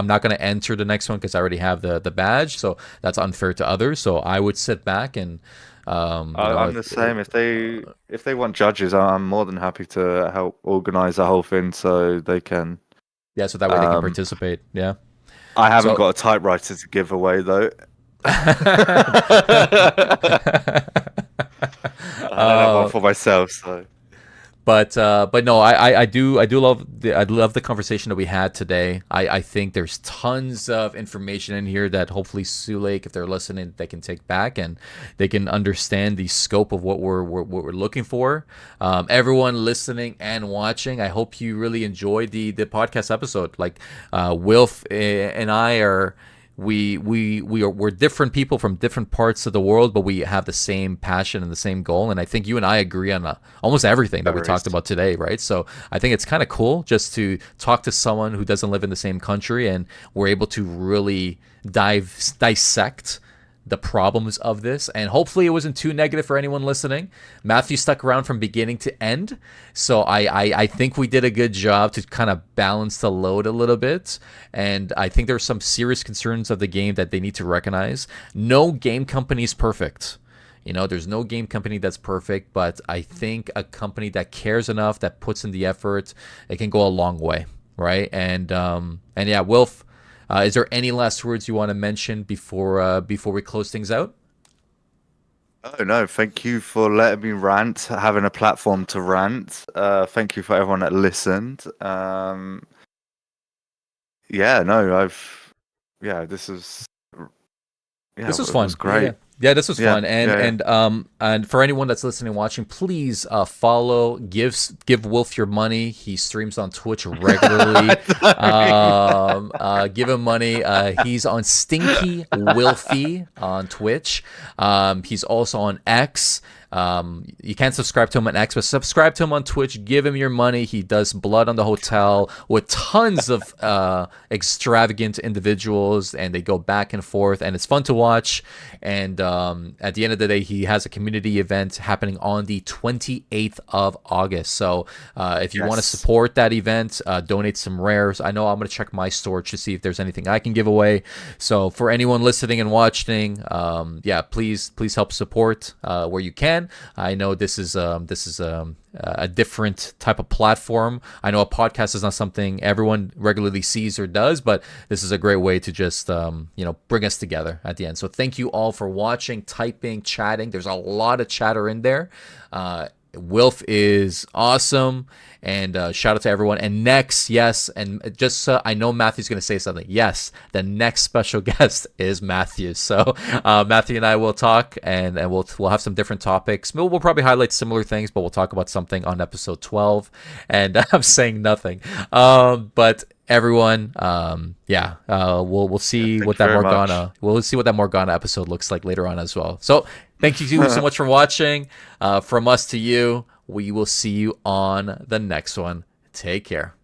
not gonna enter the next one because I already have the badge, so that's unfair to others. So I would sit back and. I'm the same. If they want judges, I'm more than happy to help organize the whole thing so they can. Yeah, so that way they can Um, participate. Yeah. I haven't So got a typewriter to give away though. I don't have one uh, for myself, so but no, I love the conversation that we had today. I think there's tons of information in here that hopefully Sioux Lake, if they're listening, they can take back and they can understand the scope of what we're looking for. Everyone listening and watching, I hope you really enjoyed the podcast episode. Like Wilf and I are we're different people from different parts of the world, but we have the same passion and the same goal. And I think you and I agree on almost everything that we there talked is. about today, right? So I think it's kind of cool just to talk to someone who doesn't live in the same country, and we're able to really dissect the problems of this. And hopefully it wasn't too negative for anyone listening. Matthew stuck around from beginning to end, so I think we did a good job to kind of balance the load a little bit. And I think there are some serious concerns of the game that they need to recognize. No game company is perfect. There's no game company that's perfect, but I think a company that cares enough, that puts in the effort, it can go a long way. right? And yeah, Wilf, is there any last words you want to mention before we close things out? Oh no, thank you for letting me rant, having a platform to rant. Thank you for everyone that listened. Yeah, no, yeah, this is, yeah, This was it was fun. Yeah. great. Yeah, this was Yeah, fun. yeah, yeah. And for anyone that's listening and watching, please follow, give Wilf your money. He streams on Twitch regularly. Give him money. He's on Stinky Wilfy on Twitch. He's also on X. You can't subscribe to him on X, but subscribe to him on Twitch. Give him your money. He does Blood on the Hotel with tons of extravagant individuals, and they go back and forth, and it's fun to watch. And at the end of the day, he has a community event happening on the 28th of August. So if you want to Yes. support that event, donate some rares. I know I'm going to check my store to see if there's anything I can give away. So for anyone listening and watching, yeah, please help support where you can. I know this is a different type of platform. I know a podcast is not something everyone regularly sees or does, but this is a great way to just bring us together at the end. So thank you all for watching, typing, chatting. There's a lot of chatter in there. Wilf is awesome, and shout out to everyone. And next, yes, and just I know Matthew's going to say something. Yes, the next special guest is Matthew. So Matthew and I will talk, and we'll have some different topics. We'll probably highlight similar things, but we'll talk about something on episode 12. And I'm saying nothing, but everyone, we'll see Thank what you that very much. Morgana episode looks like later on as well. So thank you so much for watching. From us to you, we will see you on the next one. Take care.